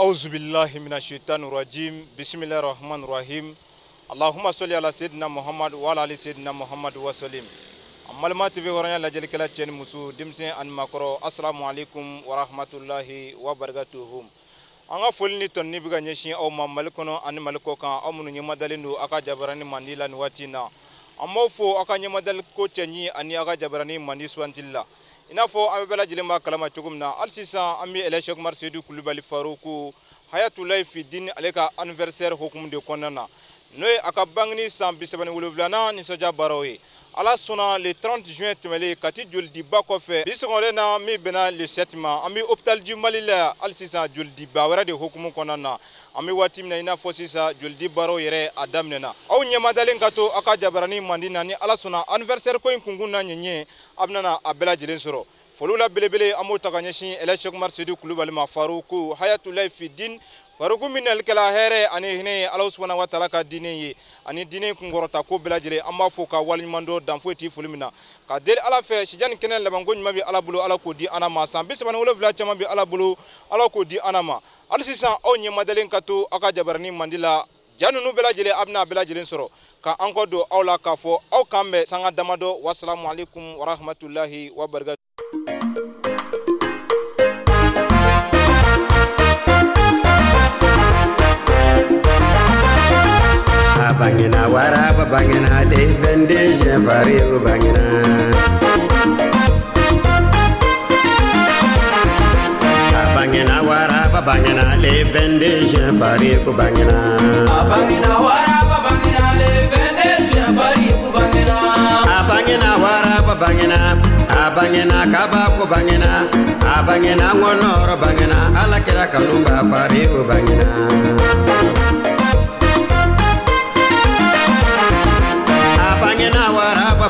أعوذ بالله من الشيطان الرجيم بسم الله الرحمن الرحيم اللهم صل على سيدنا محمد وعلى آل سيدنا محمد وسلم أمالما تبي ورانيا لجل كلا تشين مسو دمسين أن مكرو السلام عليكم ورحمة الله وبركاته anga folni tonni biga nyeshi o mamalikono an maliko kan amunu nyemadalindo aka jabarani mandila ni watina amofo aka nyemadal ko chenyi ani aka jabarani mandi swantilla inafo amebela jilima kalama chugumna alsisa ami eleshok marsedu kulubali faruku hayatullah fi din aleka anniversaire hukum de konana noy aka bangni sam bisabani wuluvlana ni soja barowe ala sona le 30 juin tumeli kati juldi bakofe bisongole na mi bena le 7 ma ami hôpital du Malila alsisa juldi bawara de hukumu konana ami watimna ina fosisa juldi baro yere adamnena aw nyemadalen gato aka jabarani mandina ni ala sona anniversaire ko kunguna nyenye abnana abela jilen soro folula belebele amo takanyeshi eleshok marsedu kulubali ma faruku hayatullah fi din faruku minal kala here ani hine Allah subhanahu wa ta'ala ka dine ani dine kungorota ko belajire amma fo ka walmando dan fo ti fulmina ka del ala fe shijan kenen labango nymabi ala bulu ala ko di anama sambi sabana wala vla chama bi ala bulu ala ko di anama alsisa o nyemadalen kato aka jabarani mandila janunu belajile abna belajile soro ka anko do awla ka fo aw kambe sanga damado wassalamu alaikum wa rahmatullahi wa barakatuh. Bangina waraba bangina le vende jefari bangina bangina waraba bangina le vende jefari bangina bangina waraba bangina le vende jefari bangina bangina waraba bangina kaba ko bangina bangina ngonoro bangina alakira kalumba fari bangina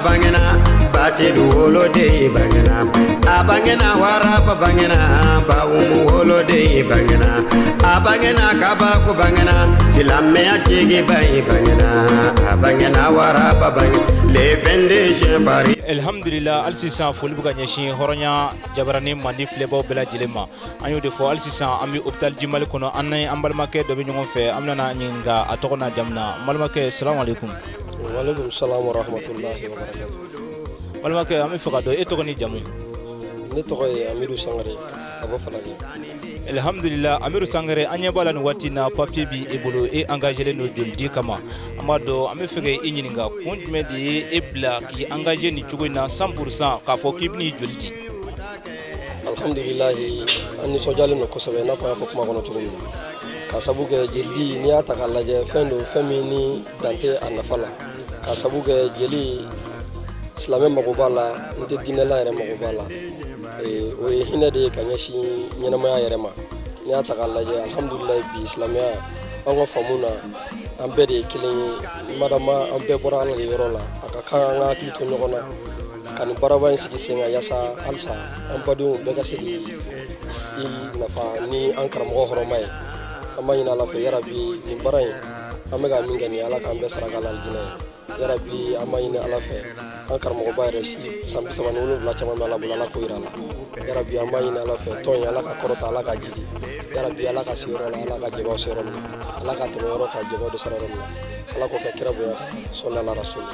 bangena basidu wolode bangena abangena waraba bangena bawumu wolode bangena abangena kaba ko bangena silame atigi bay bangena abangena waraba bangena le vende jefari alhamdulillah alsisa fulbuga nyeshi horonya jabarani mandi flebo bela jilema anyo de fo alsisa ami hôpital jimal kono annay ambalmake do be nyongo fe amnana nyinga atokona jamna malmake assalamu alaikum. Walaikum salam wa rahmatullahi wa barakatuh. Malmake ami fakado etogoni jamu ne togoy Amiru Sangare abo falani. Alhamdulillah Amiru Sangare anya bala no watina papier bi ebolo e engagé no doldi kama amado ami fege inyininga kontume di ebla ki engagé ni chugona 100% ka fo kibni joldi. Alhamdulillah anni sojale no kosabe na fa kuma kono chugumi kasabuge jeli ni ataka laje fendo femini dante anafala kasabuge jeli islame magobala nte dinela yere magobala o hina de kanyashi nyenama yere ma ni ataka laje alhamdulillah bi islamia ango famuna ambe de kilin madama ambe bora ala de yorola aka kanga klito nyogona kan baraban sigi senga yasa alsa ambadu bega sigi i nafa ni ankara mo horomay amayina la fe yarabi ni baray amega mingani ala kan be saragal aljina yarabi amayina ala fe ankar mo bayre shi sambi sama no la chama mala bula ko irala yarabi amayina ala fe ton ala ka korota ala ka jiji yarabi ala ka siro ala ka jebo siro ala ka toro ka jebo de saro ala ko ka kira boya sallallahu rasul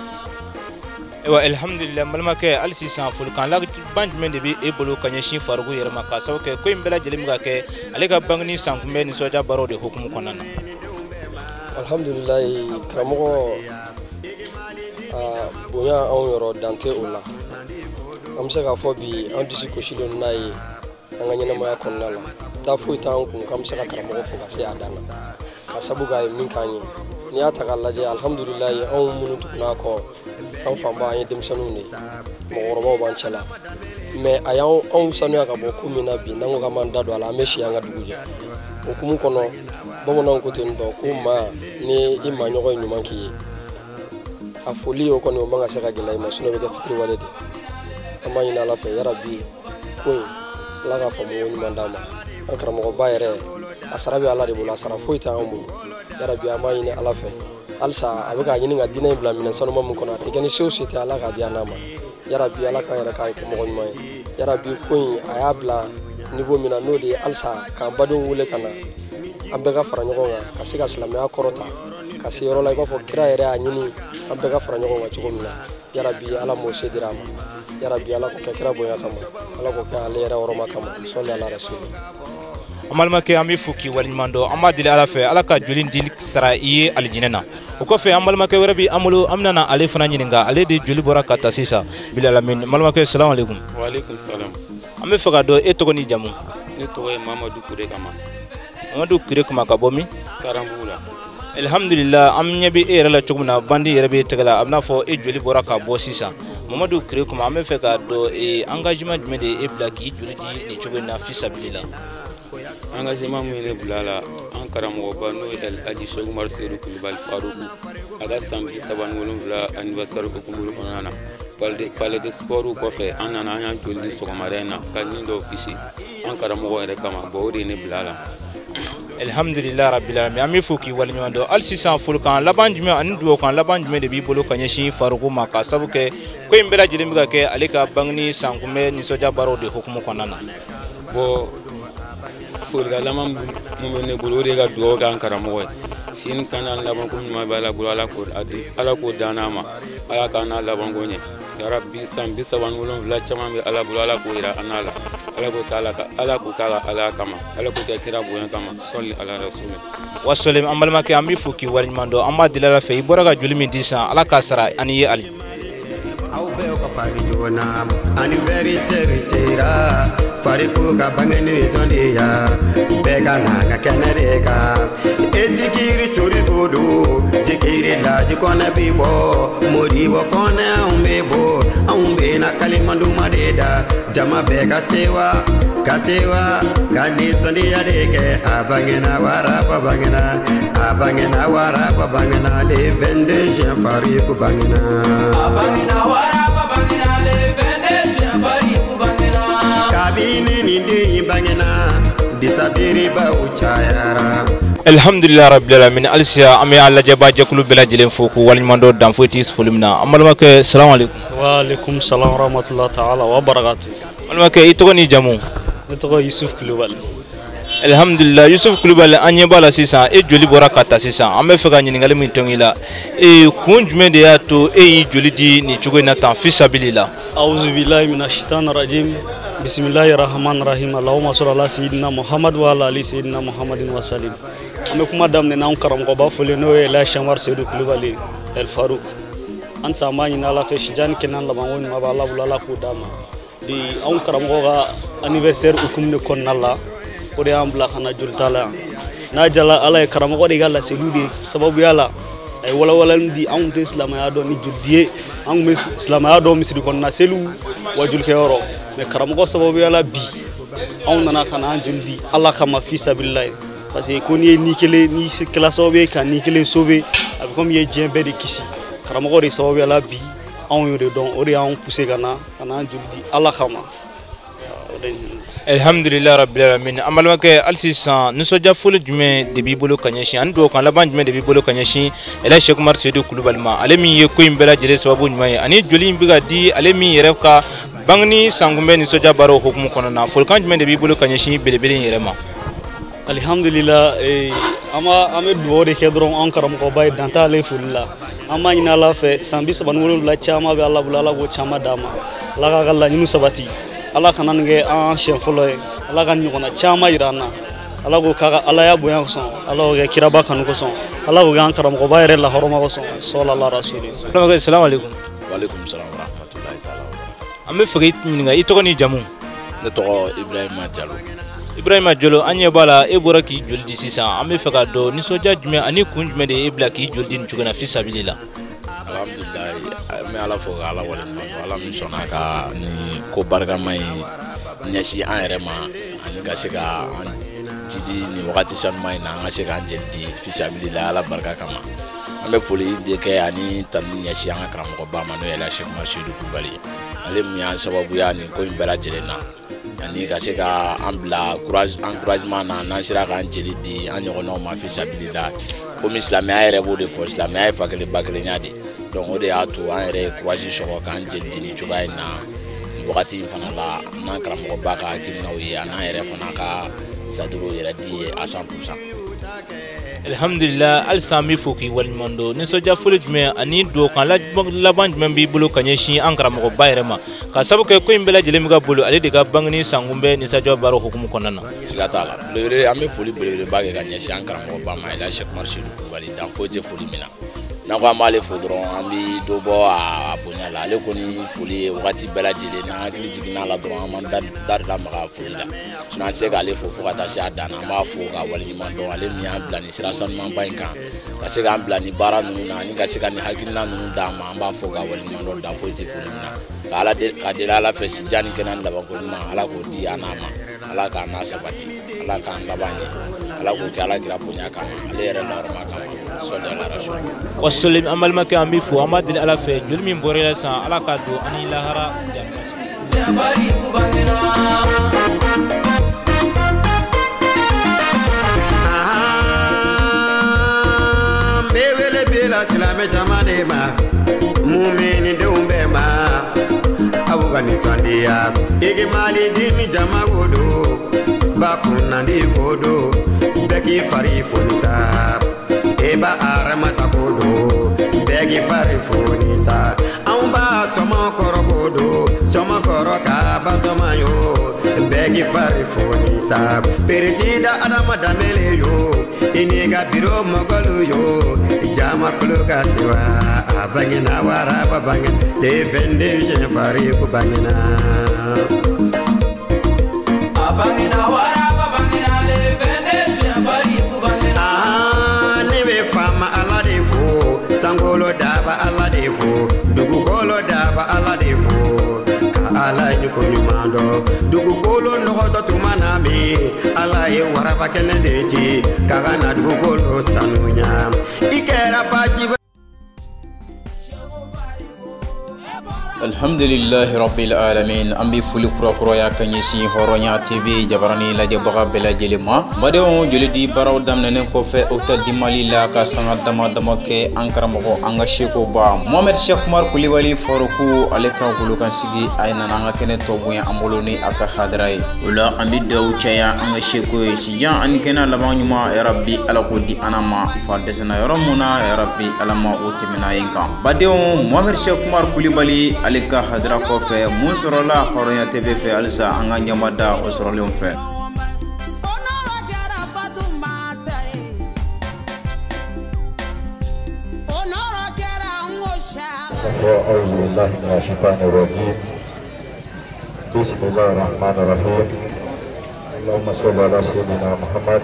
ewa alhamdulillah malmake alsisa fulkan la banjmen de bi ebolo kanyeshi farugo yerma ka sawke ko imbela jelim ga ke alega bangni sankumbe ni soja baro de hukumu konana. Alhamdulillah kramogo boya on yoro dante ola amse ga fobi an disi ko shilo nayi an ganyana ma konnala da fuita an kun kam saka kramogo fo ga se adana ka sabuga min kanyi ni ata gallaje alhamdulillah an munutu na ko an famba an demsanu ne mogorobo ban chala me ayaw an sanu ka bo kumina bi nango ka man dado ala meshi anga duguje o kumu kono bomo nan ko ten do kuma ni imma nyogo nyumanki afoli o kono manga saka gilay ma suno be fitri walede amma ina la fe yarabi ko la ga famo woni mandama akra mo bayre asarabi ala de bula asara foita ambu yarabi amma ina ala fe alsa abuga nyini nga dina ibla mina sanu mum kono te gani society ala ga diana ma yarabi ala ka yara kai ko mo nyma yarabi ko ayabla niveau mina no de alsa ka bado wule kana an bɛɛ ka fara ɲɔgɔn kan ka se ka silamɛya kɔrɔta ka se yɔrɔ la i b'a fɔ kira yɛrɛ y'a ɲini an bɛɛ ka fara ɲɔgɔn kan cogo min na yarabi ala m'o se dira a ma yarabi ala k'o kɛ kira bonya kama ala k'o kɛ ale yɛrɛ hɔrɔma kama sɔli ala rasuli Amalmakɛ an bɛ fo k'i waliɲuman dɔn an b'a deli ala fɛ ala ka joli di sara I ye alijinɛ na o kɔfɛ an balimakɛ wɛrɛ bɛ an bolo an bɛna ale fana ɲininka ale de joli bɔra ka taa sisan bilalamin balimakɛ salamu alaikum. Wa alaikum salam. An bɛ fɛ ka dɔn e tɔgɔ ni jamu. Ne tɔgɔ ye Mamadu Kure Kama. Mamadu Kure Kama ka bɔ min? Saranbugu la. Alhamdulillah an ɲɛ bɛ e yɛrɛ la cogo min na bandi yɛrɛ bɛ tɛgɛ la a bɛna fɔ e joli bɔra ka bɔ sisan Mamadu Kure Kama an bɛ fɛ ka dɔn engagement jumɛn de e bila k'i joli di nin cogo in na fisabilila. Engagement min ne bila la an karamɔgɔba n'o ye Alhaji Seku Umaru Seydou Kulibali Faruku a ka san 37 anniversaire hukumu kɔnɔna na palais de sport kɔfɛ an nana an y'an joli di sɔgɔmada in na ka nin dɔw kisi an karamɔgɔ yɛrɛ kama bon o de ye ne bila la. Alhamdulillah rabbil alamin an bɛ fo k'i waliɲuman dɔn hali sisan folikan laban jumɛn ani duwawukan laban jumɛn de b'i bolo ka ɲɛsin Faruku ma ka sabu kɛ ko in bɛɛ lajɛlen bɛ ka kɛ ale ka bangeni sankunbɛn nisɔndiya baaraw de hukumu kɔnɔna na. Bon folikan laban mun bɛ ne bolo o de ye ka duwawu kɛ an karamɔgɔ ye sini kana laban ko ɲuman bɛ ala bolo ala k'o dan an ma ala k'an n'a laban ko ɲɛ yarabi san 37 caman bɛ ala bolo ala k'o yira an n'a la ala k'o k'a ala kama ala k'o kɛ kira bonya kama sɔli ala rasuli. Wassalam an balimakɛ an bɛ fo k'i waliɲuman dɔn an b'a deli ala fɛ i bɔra ka joli min di sisan ala k'a sara ani ye ali. Aw bɛɛ ka pari joona anniversaire sera Faruku ka bangeni nisɔndiya bɛɛ ka na ka kɛnɛ de kan zikiri sori ko don zikiri laji kɔnɛ bi bɔ Modibo kɔnɛ anw bɛ bɔ anw bɛ na kalima duman de da jama bɛɛ ka sewa ka nisɔndiya de kɛ a bangena waraba bangena le 22 juin Faruku bangena a bangena waraba bangena le 22 juin Faruku bangena kabini ni den bangena disabiri ba u cayara. Alhamdulillah rabbil alamin alisiya an bɛ an lajɛbaa jɛkulu bɛɛ lajɛlen fo k'u waliɲuman dɔn dan foyi tɛ foli min na an balimakɛ salamu alaikum. Wa alaikum salam wa rahmatullahi ta'ala wa barakatuh. Balimakɛ i tɔgɔ ni jamu. Ne tɔgɔ Yusuf Kulibali. Alhamdulillah Yusuf Kulibali an ɲɛ b'a la sisan e joli bɔra ka taa sisan an bɛ fɛ ka ɲininkali min tɔn i la kun jumɛn de y'a to e y'i joli di nin cogo in na tan fisabilila. A'udhu billahi minash shaitanir rajim. Bismillahir rahmanir rahim. Allahumma salli ala sayyidina Muhammad wa ala ali sayyidina Muhammadin wa sallim. An bɛ kuma daminɛ n'an karamɔgɔba fɔlen n'o ye Alhaji Seku Umaru Seydou Kulibali El Farouk an san b'a ɲini ala fɛ sijani kɛnɛ laban ko ɲuman bɛ ala bolo ala k'o d'a ma bi anw karamɔgɔ ka anniversaire hukumu de kɔnɔna la o de y'an bila ka na jolita la yan n'a jala ala ye karamɔgɔ de ka laseliw de sababuya la a ye walawalali di anw tɛ silamɛya dɔn ni joli di ye an tun bɛ silamɛya dɔn misiri kɔnɔna seliw wa jolikɛyɔrɔ mais karamɔgɔ sababuya la bi anw nana ka na an joli di ala kama fi sabilillahi parce que ko n'i ye ni kelen ni kɛla sababu ye ka ni kelen sauver a bɛ komi i ye diɲɛ bɛɛ de kisi karamɔgɔ de sababuya la bi anw y'o de dɔn o de y'anw poussé ka na an joli di ala kama. Alhamdulillah rabbil alamin an balimakɛ hali sisan nisɔndiya fɔli jumɛn de b'i bolo ka ɲɛsin ani duwawukan laban jumɛn de b'i bolo ka ɲɛsin Alhaji Seku Umaru Seydou Kulibali ma ale min ye ko in bɛɛ lajɛlen sababu ɲuman ye ani joli in bɛ ka di ale min yɛrɛ ka bangeni sankunbɛn nisɔndiya baaraw hukumu kɔnɔna na folikan jumɛn de b'i bolo ka ɲɛsin belebele in yɛrɛ ma. Alhamdulillah an bɛ duwawu de kɛ dɔrɔn an karamɔgɔba ye dan t'ale foli la an b'a ɲini ala fɛ san 37 caman bɛ ala bolo ala k'o caman d'a ma ala k'a ka laɲiniw sabati ala kana nin kɛ an siɲɛ fɔlɔ ye ala ka ɲɔgɔnna caman yira an na ala k'o k'a ka alaya bonya kosɔn ala k'o kɛ kiraba kanu kosɔn ala k'o kɛ an karamɔgɔba yɛrɛ lahɔrɔma kosɔn sɔlala rasuli. Balimakɛ salamu alaikum. Wa alaikum salam wa rahmatullahi ta'ala wa barakatuh. An bɛ fɛ k'i ɲininka i tɔgɔ ni jamu. Ne tɔgɔ Ibrahima Jalo. Ibrahima Jalo an ɲɛ b'a la e bɔra k'i joli di sisan an bɛ fɛ ka dɔn nisɔndiya jumɛn ani kun jumɛn de ye e bila k'i joli di nin cogo in na fisabilila. Alhamdulillah n bɛ ala fo ka ala waleɲuman dɔn ala min sɔnna ka ni ko barikama in ɲɛsin an yɛrɛ ma ani ka se ka an jidi ni wagati sanuma in na an ka se k'an jeli di fisabilila ala barika kama an bɛ foli de kɛ ani tanu ɲɛsin an ka karamɔgɔba ma n'o ye Alhaji Seku Umaru Seydou Kulibali ale min y'an sababuya nin ko in bɛɛ lajɛlen na ani ka se ka an bila encouragement na n'an sera k'an jeli di an ɲɔgɔnnaw ma fisabilila komi silamɛya yɛrɛ b'o de fɔ silamɛya ye fa kelen ba kelenya de donc o de y'a to an yɛrɛ ye courage sɔrɔ k'an jeli di nin cogoya in na wagati in fana la n'an karamɔgɔba ka hakilinaw ye a n'an yɛrɛ fana ka saduru yɛrɛ di ye à 100%. alhamdulillah al sami foki wal mando ni soja fulu jme ani do kan la ban jme bi bulu kanye shi an karamo bayrema ka sabu ke ko imbela jele mi ga bulu ale de ga bangni sangumbe ni sajo baro hukum konana sigatala le ami fuli bele bagge ga nyeshi an karamo ba ma ila Cheikh Marshid bali dan foje fuli mina na ko amale fodron ambi do bo a bonya la le koni fuli wakati bela jele na hakili jigina la do am dar la ma fuli la suna se ga le fo ka ta sha dana ma fo ga wali man do ale mi am blani sira son man ba inkan ka se ga am blani bara nu na ni ka se ga ni hakili na nu da ma ba fo ga wali man do da fo ti fuli na ala de ka de la fe si jani kenan la ba ko ma ala ko di anama ala ka na sabati ala ka labani ala ko ke ala gira bonya ka ale re la ma ka wasallim amal make ambi fo amadil ala fe julmi borela sa ala ka do ani lahara jannati bebele bela silame jamane ma mumini de umbema Afghanistan dia igi mali dini jamagodo bakuna ndi godo beki fari fonisa eba aramata kodo begi fari fonisa amba soma korogodo soma koroka batomayo begi fari fonisa peresida adama damele yo iniga biro mogolu yo jama kluka siwa abangina waraba bangin de vende je fari ku bangina abangina waraba bangina le vende je fari ku bangina fama ala de fo sangolo daba ala de fo dugu kolo daba ala de fo ka ala ni ko nyumando dugu kolo no to tumana mi ala e waraba kelen de ti ka na dugu kolo sanunya ikera paji alhamdulillah rabbil alamin ambi fuli kuro ya kanyisi horonya tv jabarani laje baga bela jelima badeo jelidi baraw damne nen ko fe o taddi mali la ka sanga dama ke ankara mo anga sheko ba Mohamed Cheikh Mar Kulibali foruku aleka gulukan sigi ayna nanga kene to buya amboloni aka khadrai ula ambi daw chaya anga sheko si ya an kena labanyuma ya rabbi ala ko di anama fa desana yoromuna ya rabbi alama utimina yinka badeo Mohamed Cheikh Mar Kulibali alika hadra ko fe musrola horonya tv fe alsa anga nyamada osrolium fe أعوذ بالله من الشيطان الرجيم بسم الله الرحمن الرحيم اللهم صل على سيدنا محمد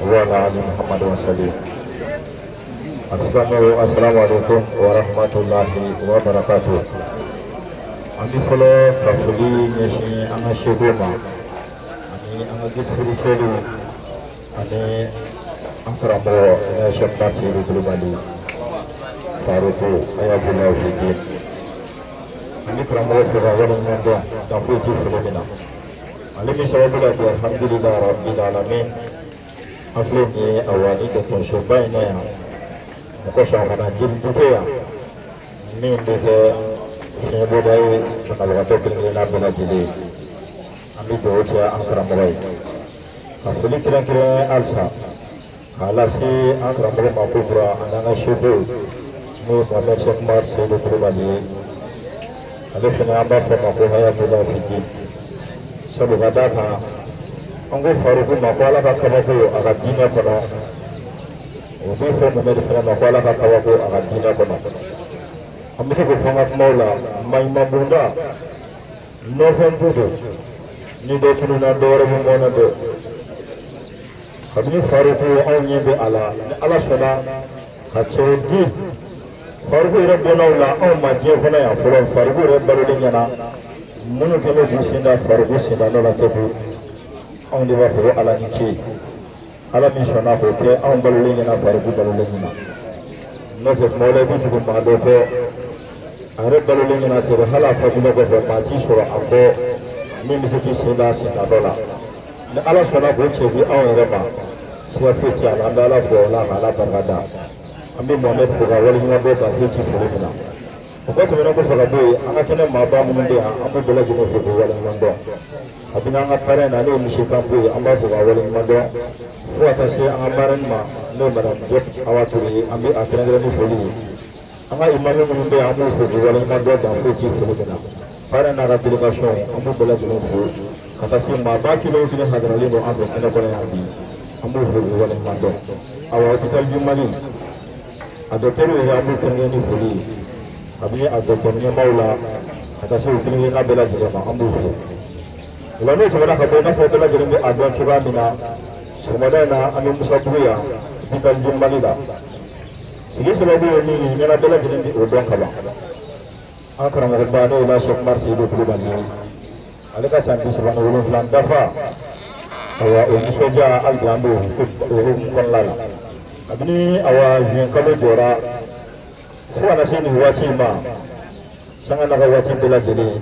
وعلى آل محمد وسلم Assalamualaikum warahmatullahi wabarakatuh. Ami folo kafuli nyeshi anga shedoma. Ani anga gisri kelu. Ani angkaramo ina syamtasi rubali. Faruku ayabullah fiqin. Ani karamo firawan nganda tafuji filimina. Alimi sawabula bi alhamdulillah rabbil alamin. Aflini awani doktor shubaina ya. Kosa kana jilbuto ya min de sebo dai kalau kata pengina bona jili ami do cha angkara mulai afuli kira-kira alsa halasi angkara mulai mapura ananga shubu mu Mohamed Cheikh Mar Sedu Kulibali ale fina amba fa mako haya bula fiki sabu gadaka ango faruku makwala ka kamako aga dina kono Obi fo mo mede fena makwala ka kawako aga dina kono amiko ko fanga mola mai mabunda no fembudo ni do tunu na dore mo mona do kabini faruku on yebe ala sona ha chodi faruku ira bonawla on ma je fona ya folo faruku re balu nyana munu kele bisinda faruku sinda no la tebu on de wa fo ala ni chi ala min sona ko ke on balu nyana faruku balu nyana no se mole bi ko ma do ko are balu nyana te hala fa bi ko ma chi sura ako min bi se sinda sinda dola ne ala sona ko che bi on re ma sia fiti ala ndala fo la ala barada ambi Mohamed fuga wali nyina be ba fiti fulina o ko tɛmɛnen kɔfɛ ka bɔ yen an ka kɛnɛ maaba minnu bɛ yan an b'u bɛɛ lajɛlen fo k'u waleɲuman dɔn kabini an ka parrain na ale ye misi kan bɔ yen an b'a fɔ k'a waleɲuman dɔn fo ka taa se an ka marraine ma n'o ye madame Diop Awa Touré ye an bɛ a kɛrɛnkɛrɛn ni foli ye an ka imam minnu bɛ yan an b'u fo k'u waleɲuman dɔn dan foyi ci foli min na parrain n'a ka délégation an b'u bɛɛ lajɛlen fo ka taa se maaba kelen o kelen hadaralen don an fɛ kɛnɛ kɔnɔ yan bi an b'u fo k'u waleɲuman dɔn awa hôpital du Mali a docteur yɛrɛ an b'u kɛrɛnkɛrɛn ni foli ye kabini a docteur ɲɛmaaw la ka taa se u kelen-kelenna bɛɛ lajɛlen ma an b'u fo o la n'o tɛmɛna ka bɔ i n'a fɔ bɛɛ lajɛlen bɛ a dɔn cogoya min na sɔgɔmada in na an bɛ Musa Bugu yan hôpital du Mali la sigi sababu ye min ye ɲɛna bɛɛ lajɛlen bɛ o dɔn kaban an karamɔgɔba n'o ye Cheikh Umar Seydou Kulubali ye ale ka san 37 dafa awa o nisɔndiya hali bi an b'o hukumu kɔnɔna la kabini awa juin kalo jɔra fo kana se nin waati in ma sanga n'a ka waati bɛɛ lajɛlen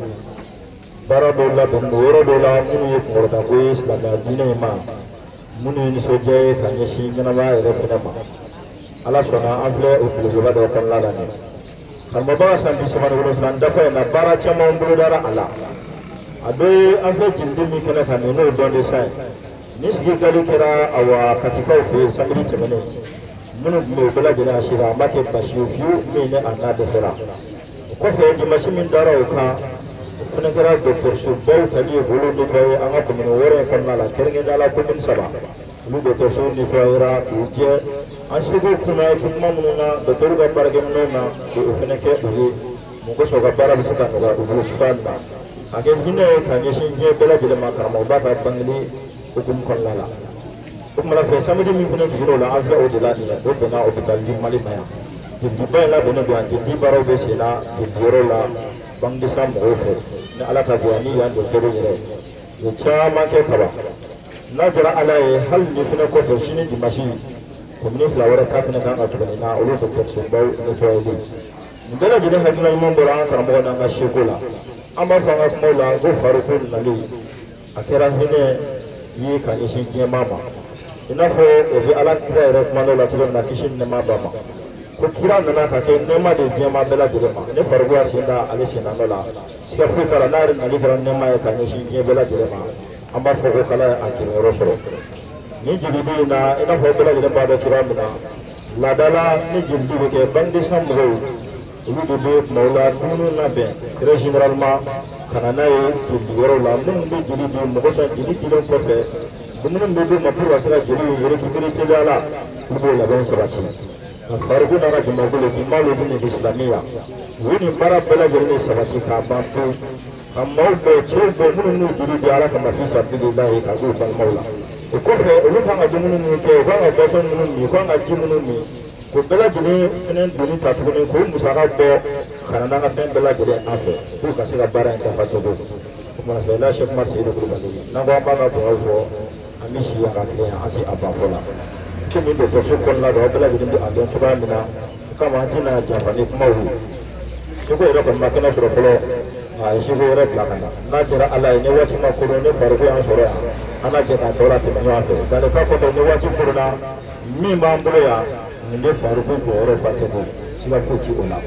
baara dɔw labɛn o yɔrɔ dɔw la minnu ye kunkɔrɔtako ye silamɛya diinɛ in ma minnu ye nisɔndiya ye ka ɲɛsin ɲɛnamaya yɛrɛ fɛnɛ ma ala sɔnna an filɛ o tilejoba dɔw kɔnɔna la nin karamɔgɔba ka san 37 dafa in na baara caman bolodara a la a dɔ ye an filɛ jiliden min kɛnɛ kan nin n'o ye dɔn de san ye ni sigi dali kɛra awa katikaw fɛ yen samedi tɛmɛnen minnu tun bɛ u bɛɛ lajɛlen a sera a ma kɛ basi ye fiyewu min ni a n'a dɛsɛra o kɔfɛ dimanche min dara o kan o fana kɛra dɔgɔtɔrɔsobaw tali ye k'olu nettoyer an ka commune wɔɔrɔ in kɔnɔna la kɛrɛnkɛrɛnnenya la commune 3 olu dɔgɔtɔrɔsow nettoyera k'u jɛ an seko kunna équipement minnu na dɔgɔtɔrɔw ka baarakɛminɛnw na k'o fana kɛ u ye mun kosɔn u ka baara bɛ se ka nɔgɔya u bolo cogoya min na a kɛ hinɛ ye ka ɲɛsin diɲɛ bɛɛ lajɛlen ma karamɔgɔba ka bangeli hukumu kɔnɔna la o tuma fɛ samedi min fana digir'o la an filɛ o de la nin ye o bɛnna hôpital du Mali ma yan jelidiba in labɛnnen don yan jelidi baaraw bɛ sen na jelidiyɔrɔ la bangedisa mɔgɔw fɛ ni ala ka jɔ ni yan dɔgɔtɔrɔw yɛrɛ u ye caman kɛ kaban n'a jɛra ala ye hali nin fana kɔfɛ sini dimanche commune 2 wɛrɛ ta fana kan ka tuguni na olu dɔgɔtɔrɔsobaw nettoyeli nin bɛɛ lajɛlen hakilina ɲuman bɔra an karamɔgɔ n'an ka seko la an b'a fɔ an ka kumaw la ko faruko nali a kɛra hinɛ ye ka ɲɛsin diɲɛmaa ma i n'a fɔ o bɛ ala kira yɛrɛ kuma dɔw la cogo min na kisi ni nɛɛma b'a ma ko kira nana ka kɛ nɛɛma de diɲɛmaa bɛɛ lajɛlen ma ne farikolo y'a sen da ale sen na dɔ la siga foyi t'a la n'a yɛrɛ nali kɛra nɛɛma ye ka ɲɛsin diɲɛ bɛɛ lajɛlen ma an b'a fɔ ko kala a jiginyɔrɔ sɔrɔ ni jelidi in na i n'a fɔ bɛɛ lajɛlen b'a dɔn cogoya min na laada la ni jelidi bɛ kɛ bangedisa mɔgɔw olu de bɛ kumaw la dumuni labɛn très généralement ka na n'a ye jelidiyɔrɔw la minnu bɛ jeli di mɔgɔ sɔn jeli dilen kɔfɛ dumuni bɛ d'u ma pour ka se ka jeli récupérer teliya la olu b'o labɛn sabati ka farikolo n'a ka jamakulu k'i ma olu ni silamɛya u ye nin baara bɛɛ lajɛlen de sabati k'a ban pewu ka maaw bɛɛ cɛw bɛɛ minnu n'u jeli di ala kama fi sabilillahi ka d'u balimaw la o kɔfɛ olu kan ka dumuni minnu kɛ u kan ka boisson minnu min u kan ka ji minnu min ko bɛɛ lajɛlen fɛnɛ doni ta tuguni k'o musaka bɔ ka na n'an ka fɛn bɛɛ lajɛlen an fɛ pour ka se ka baara in dafa cogo o kumana fɛ la Cheikh Umar Seydou Kulubali n'an ko an b'a ka dugawu fɔ an bɛ si yan ka tilen an ti a ban fɔ la komi dɔgɔtɔrɔso kɔnɔna la aw bɛɛ lajɛlen bɛ a dɔn cogoya min na o kama an tɛna janfa ni kumaw ye seko yɛrɛ kɔni ma kɛnɛ sɔrɔ fɔlɔ a ye seko yɛrɛ bila ka na n'a kɛra ala ye ni waati ma koron ne farikolo y'an sɔrɔ yan an na jɛ k'a tɔ la tɛmɛ ɲɔgɔn fɛ dans le cas kɔnɔ ni waati koronna min b'an bolo yan nin bɛ farikolo jɔyɔrɔ fa tɛ bɔ siga foyi ti o la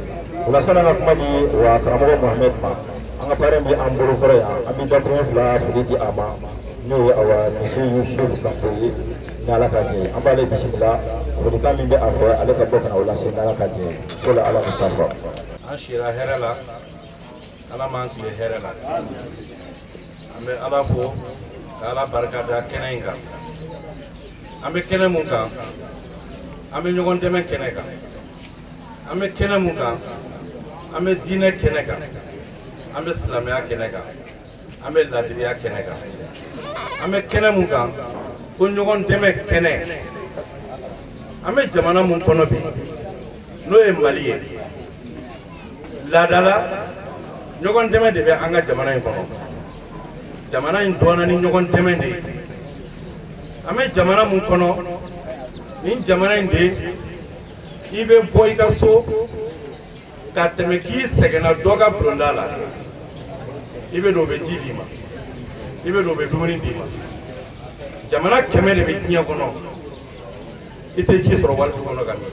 o la sanni an ka kuma di wa karamɔgɔ Mohamed ma an ka parrain bɛ an bolo kɔrɔ yan an bɛ dakurun fila fili di a ma n'o ye awa misi Yusuf Kanko ye ni ala ka jɛ an b'ale bisimila folikan min bɛ a fɛ ale ka bɔ ka na o lase ni ala ka jɛ so la ala mustafa an sira hɛrɛ la ala m'an tile hɛrɛ la an bɛ ala fo ka ala barika da kɛnɛ in kan an bɛ kɛnɛ mun kan an bɛ ɲɔgɔn dɛmɛ kɛnɛ kan an bɛ kɛnɛ mun kan an bɛ diinɛ kɛnɛ kan an bɛ silamɛya kɛnɛ kan an bɛ ladiriya kɛnɛ kan an bɛ kɛnɛ mun kan ko ɲɔgɔn dɛmɛ kɛnɛ an bɛ jamana mun kɔnɔ bi n'o ye Mali ye laadala ɲɔgɔn dɛmɛ de bɛ an ka jamana in kɔnɔ jamana in dɔnna ni ɲɔgɔn dɛmɛ de ye an bɛ jamana mun kɔnɔ nin jamana in de i bɛ bɔ i ka so ka tɛmɛ k'i sɛgɛnna dɔ ka bulonda la i bɛ don o bɛ ji d'i ma i bɛ don o bɛ dumuni d'i ma jamana 100 de bɛ diɲɛ kɔnɔ i tɛ ji sɔrɔ wari kɔnɔ ka min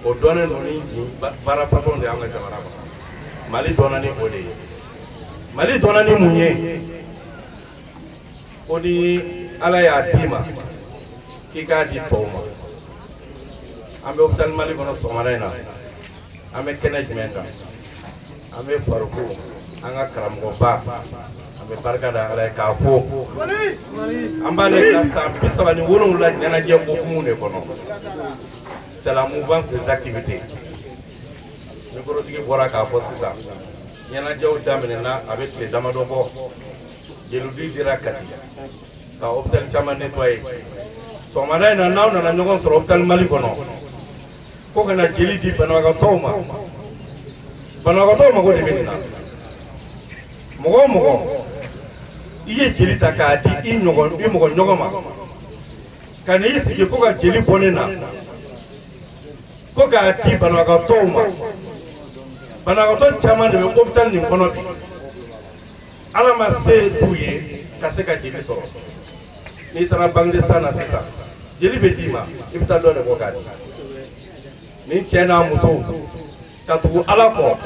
o o dɔnnen don ni baara fasɔn de y'an ka jamana kɔnɔ Mali dɔnna ni o de ye Mali dɔnna ni mun ye o ni Ala y'a d'i ma k'i k'a di tɔw ma an bɛ hôpital Mali kɔnɔ sɔgɔmada in na an bɛ kɛnɛ jumɛn kan an bɛ fariko an ka karamɔgɔba an bɛ barika da Ala ye k'a fo an b'ale ka san 37 ɲɛnajɛ hukumu de kɔnɔ c'est la mouvance des activités mikorotigi bɔra k'a fɔ sisan ɲɛnajɛw daminɛna a bɛ tile damadɔ bɔ jeludi dira Kati ka hôpital caman nettoyer sɔgɔmada in na n'aw nana ɲɔgɔn sɔrɔ hôpital Mali kɔnɔ ko kana jeli di banabagatɔw ma banabagatɔw mago de bɛ nin na mɔgɔ o mɔgɔ i ye jeli ta k'a di i mɔgɔ ɲɔgɔn ma ka n'i sigi ko ka jeli bɔ ne na ko k'a di banabagatɔw ma banabagatɔ caman de bɛ hôpital nin kɔnɔ bi Ala ma se t'u ye ka se ka jeli sɔrɔ n'i taara Bangladesh na sisan jeli bɛ d'i ma i bɛ taa dɔ de bɔ k'a di ni cɛ n'a muso ka tugu Ala kɔ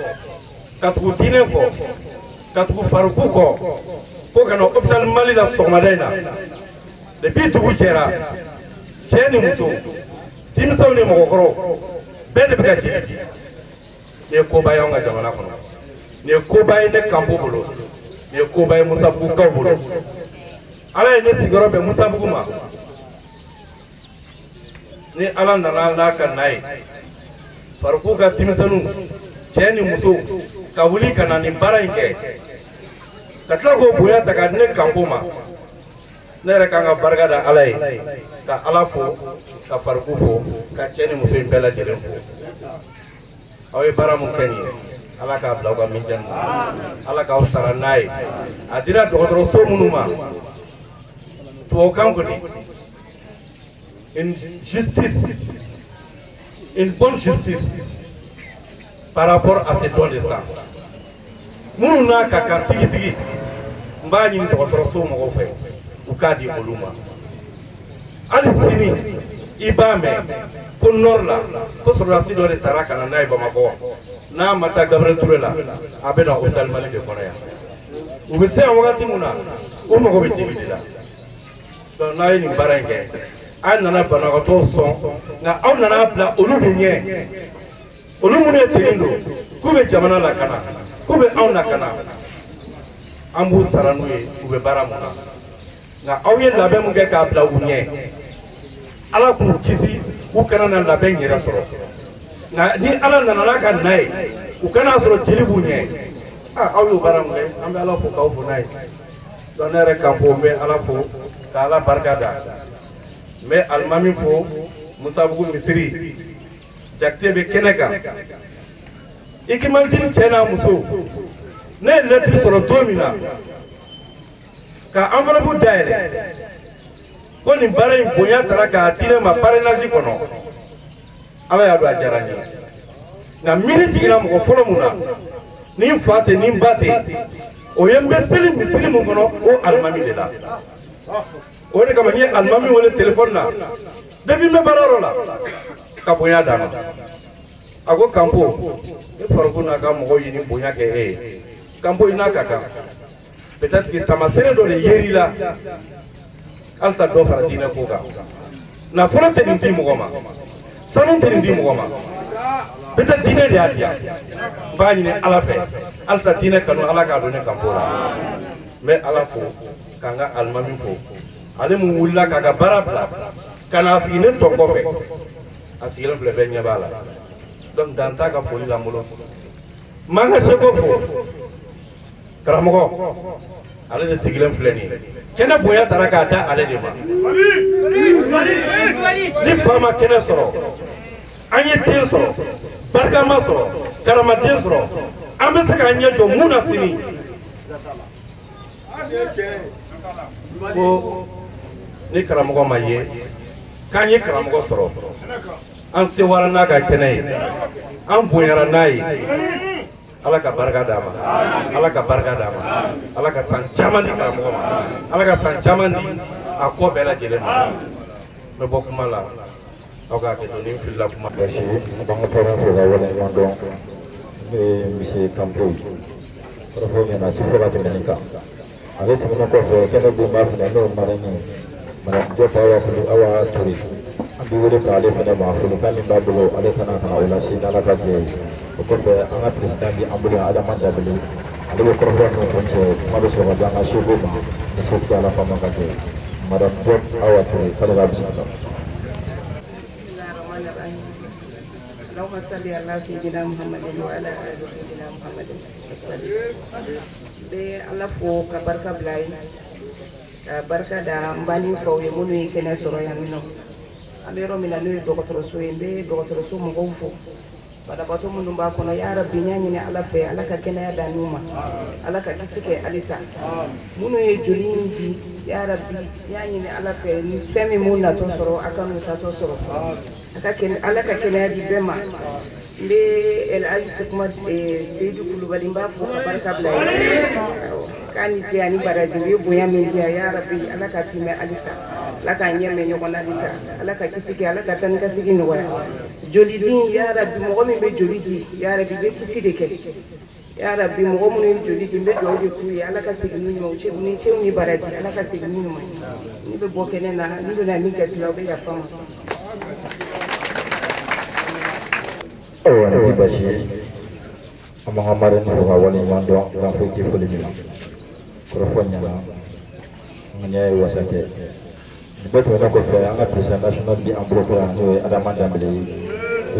ka tugu diinɛ kɔ ka tugu fariku kɔ ko ka na hôpital Mali la sɔgɔmada in na depuis dugu jɛra cɛ ni muso denmisɛnw ni mɔgɔkɔrɔw bɛɛ de bɛ ka jeli di nin ye koba ye anw ka jamana kɔnɔ nin ye koba ye ne Kanpo bolo nin ye koba ye Musabugukaw bolo Ala ye ne sigiyɔrɔ bɛn Musabugu ma ni Ala nana n'a ka na ye farikolo ka denmisɛnninw cɛ ni muso ka wuli ka na nin baara in kɛ ka tila k'o bonya ta ka di ne Kanpo ma ne yɛrɛ kan ka barika da Ala ye ka Ala fo ka farikolo fo ka cɛ ni muso in bɛɛ lajɛlen fo aw ye baara mun kɛ nin ye Ala k'a bila aw ka minjani na Ala k'aw sara n'a ye a dira dɔgɔtɔrɔso minnu ma tubabukan kɔni une bonne justice par rapport à ces dons de sang minnu n'a ka kan tigitigi n b'a ɲini dɔgɔtɔrɔso mɔgɔw fɛ u k'a di olu ma hali sini i b'a mɛn ko nord la ko sɔrɔdasi dɔ de taara ka na n'a ye Bamakɔ n'a ma taa Gabriel Touré la a bɛ na hôpital Mali de kɔnɔ yan u bɛ se yan wagati min na o mago bɛ jeli de la donc n'a ye nin baara in kɛ a nana banabagatɔw sɔn nka aw nana bila olu kun ɲɛ olu minnu ye teni don k'u bɛ jamana lakana k'u bɛ anw lakana an b'u sara n'u ye u bɛ baara mun na nka aw ye labɛn mun kɛ k'a bila u ɲɛ Ala k'u kisi u kana na labɛn yɛrɛ sɔrɔ nka ni Ala nana n'a ka na ye u kana sɔrɔ jeli b'u ɲɛ aw y'o baara mun kɛ an bɛ Ala fo k'aw fo n'a ye donc ne yɛrɛ kan fo n bɛ Ala fo ka Ala barika da n bɛ alimami fo Musabugu misiri Jakite bɛ kɛnɛ kan Ikimantini cɛ n'a muso ne ye lettre sɔrɔ don min na ka enveloppe dayɛlɛ ko nin baara in bonya taara k'a di ne ma parrainage kɔnɔ Ala y'a dɔn a diyara n ye nka miiri jiginna mɔgɔ fɔlɔ mun na ni n fa tɛ ni n ba tɛ o ye n bɛ seli misiri mun kɔnɔ o alimami de la o de kama n ye alimami wele téléphone na depuis n bɛ baarayɔrɔ la ka bonya d'a ma a ko Kanpo e farikolo n'a ka mɔgɔw ye nin bonya kɛ e ye Kanpo i n'a ka kan peut-être que tamasere dɔ de yer'i la halisa dɔ fara diinɛ ko kan nafolo tɛ nin di mɔgɔ ma sanu tɛ nin di mɔgɔ ma peut-être diinɛ de y'a di yan n b'a ɲini Ala fɛ halisa diinɛ kanu Ala k'a don ne Kanpo la n bɛ Ala fo k'an ka alimami fo ale mun wulila k'a ka baara bila ka na sigi ne tɔ kɔfɛ a sigilen filɛ bɛɛ ɲɛ b'a la donc dan t'a ka foli la n bolo n b'an ka seko fo karamɔgɔ ale de sigilen filɛ nin ye kɛnɛ bonya taara k'a da ale de ma ni fa ma kɛnɛ sɔrɔ an ye den sɔrɔ barikama sɔrɔ karamaden sɔrɔ an bɛ se k'an ɲɛ jɔ mun na sini ko ni karamɔgɔ ma ye k'an ye karamɔgɔ sɔrɔ an sewara n'a ka kɛnɛ ye an bonyara n'a ye Ala ka barika d'a ma Ala ka barika d'a ma Ala ka san caman di karamɔgɔ ma Ala ka san caman di a ko bɛɛ lajɛlen ma n bɛ bɔ kuma la Oga ke ni filla kuma bashi banga fara ko ga wala wando misi kampo profo ne na ci fara tenika ale ci ko ko ke no bu ma fina no marani mara jo pa wa ko awa turi abi wore ka ale fina ma ko kan ni babulo ale kana kana wala shi dala ka je ko be anga president di ambula ada manda beli ale ko ko no ko je ma do so ga nga shi bu ma so ko ala fa ma ka je mara jo awa turi kala ga bisata اللهم صل على سيدنا محمد وعلى ال سيدنا محمد وسلم be ala fo ka barka blay ka barka da mbali fo ye munu kene soro ya mino alero mina no dokotoro so yembe dokotoro so mo gofo bada bato mundu ba kono ya rabbi nyani ne ala fe ala ka kene ya danuma ala ka kisike alisa munu ye julindi ya rabbi nyani ne ala fe ni femi munna to soro akanu ta to soro akaken ala ka kene di bema le el aziz kuma Seydou Coulibaly mba fo ka barka blay kani ti ani baraji ye bonya min dia ya rabbi ala ka time alisa ala ka nyeme nyoko na alisa ala ka kisike ala ka tan kasigi no waya joli din ya rabbi mo min be joli di ya rabbi be kiside ke ya rabbi mo mo ni joli din be do ku ya ala ka sigi ni mo che ni che ni baraji ala ka sigi ni mo ni be bokene na ni do na ni kasila be ya fama Nanti basi Muhammadan fuha wali mando na fuki fuli mina Krofonya na Nganyai wasake Nibetu wana kofe anga president national di ambropo ya niwe Adaman Dambili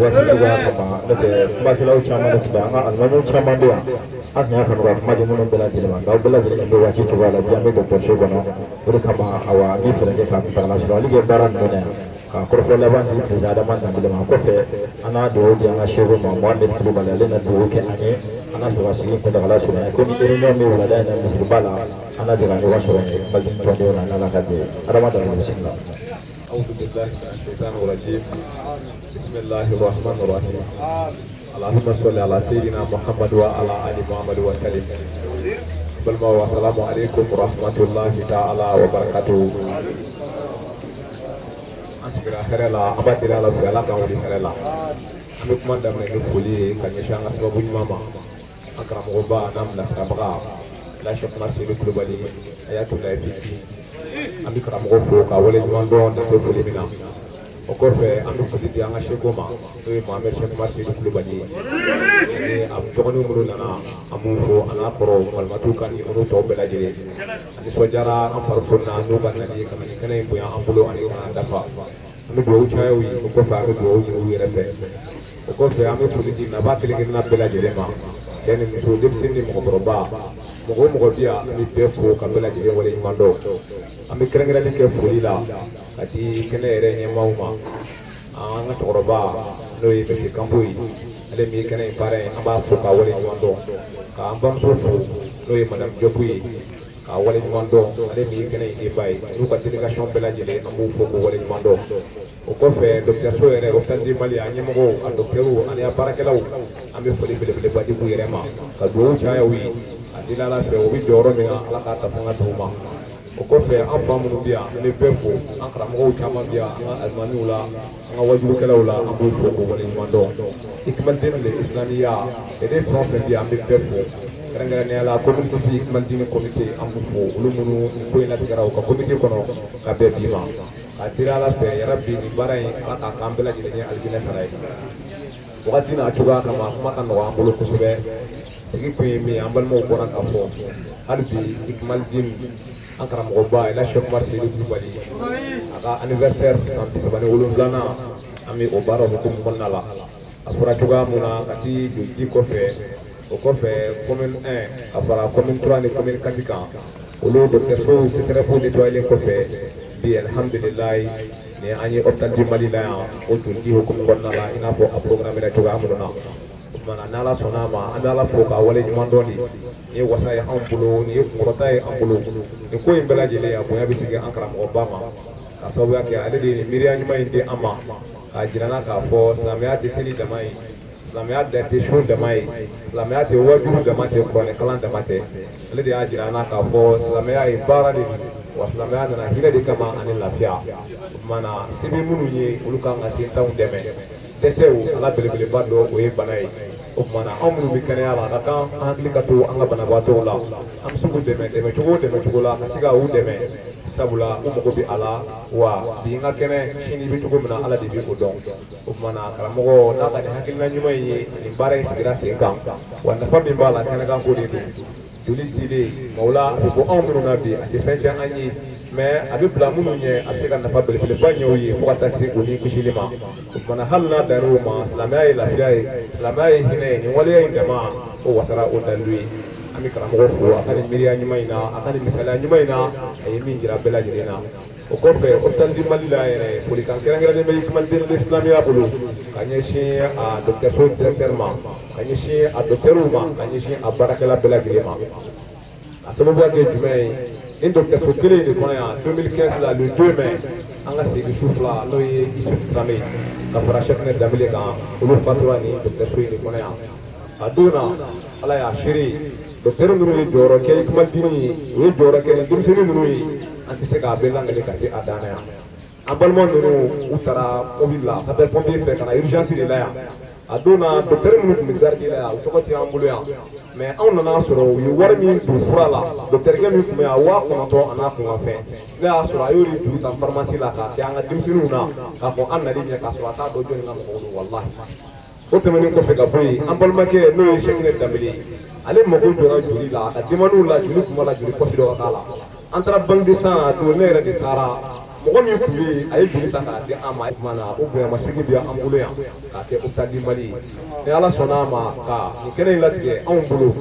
Wati juga kama Nete kumakila uchama nutiba anga almanu uchama ndia Anga ya kanuka kumadi munu bela jilima Gau bela jilima ndo wachi chugala Biame doktor shogono Uri kama awa gifirenge kapita national Lige baran dunia Korofo laban di president Adaman Dambili Kofe ana do di anga shego ma Mohamed Coulibaly ale na do ke ane ana so wasigi ko daga la sura ko ni ere mi wala da na misri bala ana daga ni wasoro ne bagin to de na la kade arama da bismillah a'udhu billahi minash shaitanir rajim bismillahir rahmanir rahim allahumma salli ala sayidina muhammad wa ala ali muhammad wa sallim balma wa assalamu alaikum warahmatullahi ta'ala wa barakatuh aspira herela abatira la fiala ka wali herela ami kuma damne no foli ka nyesha nga sababu mama akram goba nam na sabaka la shekna Seydou Coulibaly ayatullah fiti ami kram go fo ka wali mando na to foli mina o ko fe ami ko di anga shekoma to Mohamed shekna Seydou Coulibaly ni am dogonu muru nana amu fo ana pro malmatu kan ni muru to bela jere ani so jara am farfuna no kan ni kan ni kan bu ya ambulo ani kan dafa ami do chawi ko fa ko do ni refe ko fe ami fulidi na batili ke na bela jere ma den mi so dem sin ni mo boroba mo dia ni defo ka bela jere wala mando ami krengera ni ke fulila ati kene re ni mauma anga to boroba no yi be kamboyi ale mi kene pare amba fo ka wala mando ka ambam so fo no yi madam jopuyi ka wala mando ale mi kene e bay nu ka delegation bela jere amu fo ko wala mando o ko fe docteur so ere optandi mali anyi mo a docteuru ani aparakelaw ambe foli bele badi bu yere ma ka do chaya wi adila la fe o bi doro mi ala ka ta fanga duma o ko fe an famu no bia le befo an kra mo chama bia an almani ula an wajulu kelaw la ambu fo ko wala mando ikmal din le islamiya e de prof bia ambe befo karanga ne ala community si ikmal din committee ambu fo ulumunu ko ina tigara ko committee kono ka be bima atira la fe ya rabbi ni barai aka kambela jilenya aljina sarai wakati na atuga kama maka no ambulo kusube sigi ko mi ambal mo ko ran afo albi ikmal din ankara mo ba ila shek mar Seydou Coulibaly aka anniversaire sambi sabane wolon lana ami o baro ko mo nala afura tuga muna kati joji ko fe o ko fe commune 1 afara commune 3 ni commune katika olo docteur so c'est fo nettoyer ko fe bi alhamdulillah ni ani optan di malila o tundi hukum konnala ina fo a programme la tuga amuna mana nala sonama andala fo ka wale mandoni ni wasa ya ambulo ni ngorota ya ambulo ni ko imbela jele ya boya bisige ankara mo obama ka sabu yake adede ni miriya nyuma inde ama ka jirana ka fo islamia de seli da mai islamia de te shun da mai islamia te waju da mate ko ne kalan da mate le de ajirana ka fo islamia ibara de wasilama nana hinɛ de kama ani lafiya o kumana se bɛ minnu ye olu kan ka sentanw dɛmɛ dɛsɛw ala belebeleba dɔ o ye bana ye o kumana anw minnu bɛ kɛnɛya la a ka kan an hakili ka to an ka banabaatɔw la an bɛ se k'u dɛmɛ cogo la ka se ka u dɛmɛ sabula u mago bɛ a la wa bi n ka kɛnɛ sini bɛ cogo min na ala de bɛ o dɔn o kumana karamɔgɔ n'a ka nin hakilina ɲuman in ye nin baara in sigira sen kan wa nafa min b'a la kɛnɛkan ko de don joli dilen maaw la a bɛ bɔ anw minnu na bi a tɛ fɛn tiɲɛ an ye mais a bɛ bila minnu ɲɛ a bɛ se ka nafa belebeleba ɲɛ u ye fo ka taa se o ni kisili ma o kumana hali n'a danna o ma silamɛya ye lafiya ye silamɛya ye hinɛ ye nin waleya in dama o wasara o dalilu ye an bɛ karamɔgɔ fo a ka nin miiriya ɲuman in na a ka nin misaliya ɲuman in na a ye min jira bɛɛ lajɛlen na o kɔfɛ hôpital du Mali la yɛrɛ folikan kɛrɛnkɛrɛnnen bɛ Ikmaden de Islamia bolo ka ɲɛsin a dɔgɔtɔrɔso directeur ma ka ɲɛsin a docteurw ma ka ɲɛsin a baarakɛla bɛɛ lajɛlen ma a sababuya kɛ jumɛn ye nin dɔgɔtɔrɔso kelen in de kɔnɔ yan 2015 la le 2 mai an ka segin su fila n'o ye Isuf Tramé ka fara Cheikhna Dambele kan olu fatura ni dɔgɔtɔrɔso in de kɔnɔ yan a don na ala y'a seere docteur ninnu ye jɔyɔrɔ kɛ Ikmadini ye u ye jɔyɔrɔ kɛ denmisɛnnin ninnu ye an tɛ se k'a bɛɛ langale ka se a dan na yan an balima ninnu u taara mobili la ka taa pompier fɛ ka na urgence de la yan a don na docteur minnu tun bɛ garidi la yan u tɔgɔ tɛ an bolo yan mais anw nana sɔrɔ u ye wari min don fura la docteurkɛ min tun bɛ yan 9,000 a n'a kun ka fɛn ne y'a sɔrɔ a y'o de juru ta pharmacie la k'a kɛ an ka denmisɛnninw na k'a fɔ an nali ɲɛ k'a sɔrɔ a t'a dɔn jɔnni ka mɔgɔw don walahi o tɛmɛnen kɔfɛ ka bɔ yen an balimakɛ n'o ye Cheikhna Dambele ale mago jɔra joli la a ka denmaniw la joli tun b'a la joli pɔsi dɔ ka k'a la an taara banque de sang a don ne yɛrɛ de taara mɔgɔ min tun bɛ yen a ye joli ta k'a di an ma tuma na o bonyamasegin bɛ an bolo yan k'a kɛ hôpital du Mali ye ni ala sɔnna a ma ka nin kɛnɛ in latigɛ anw bolo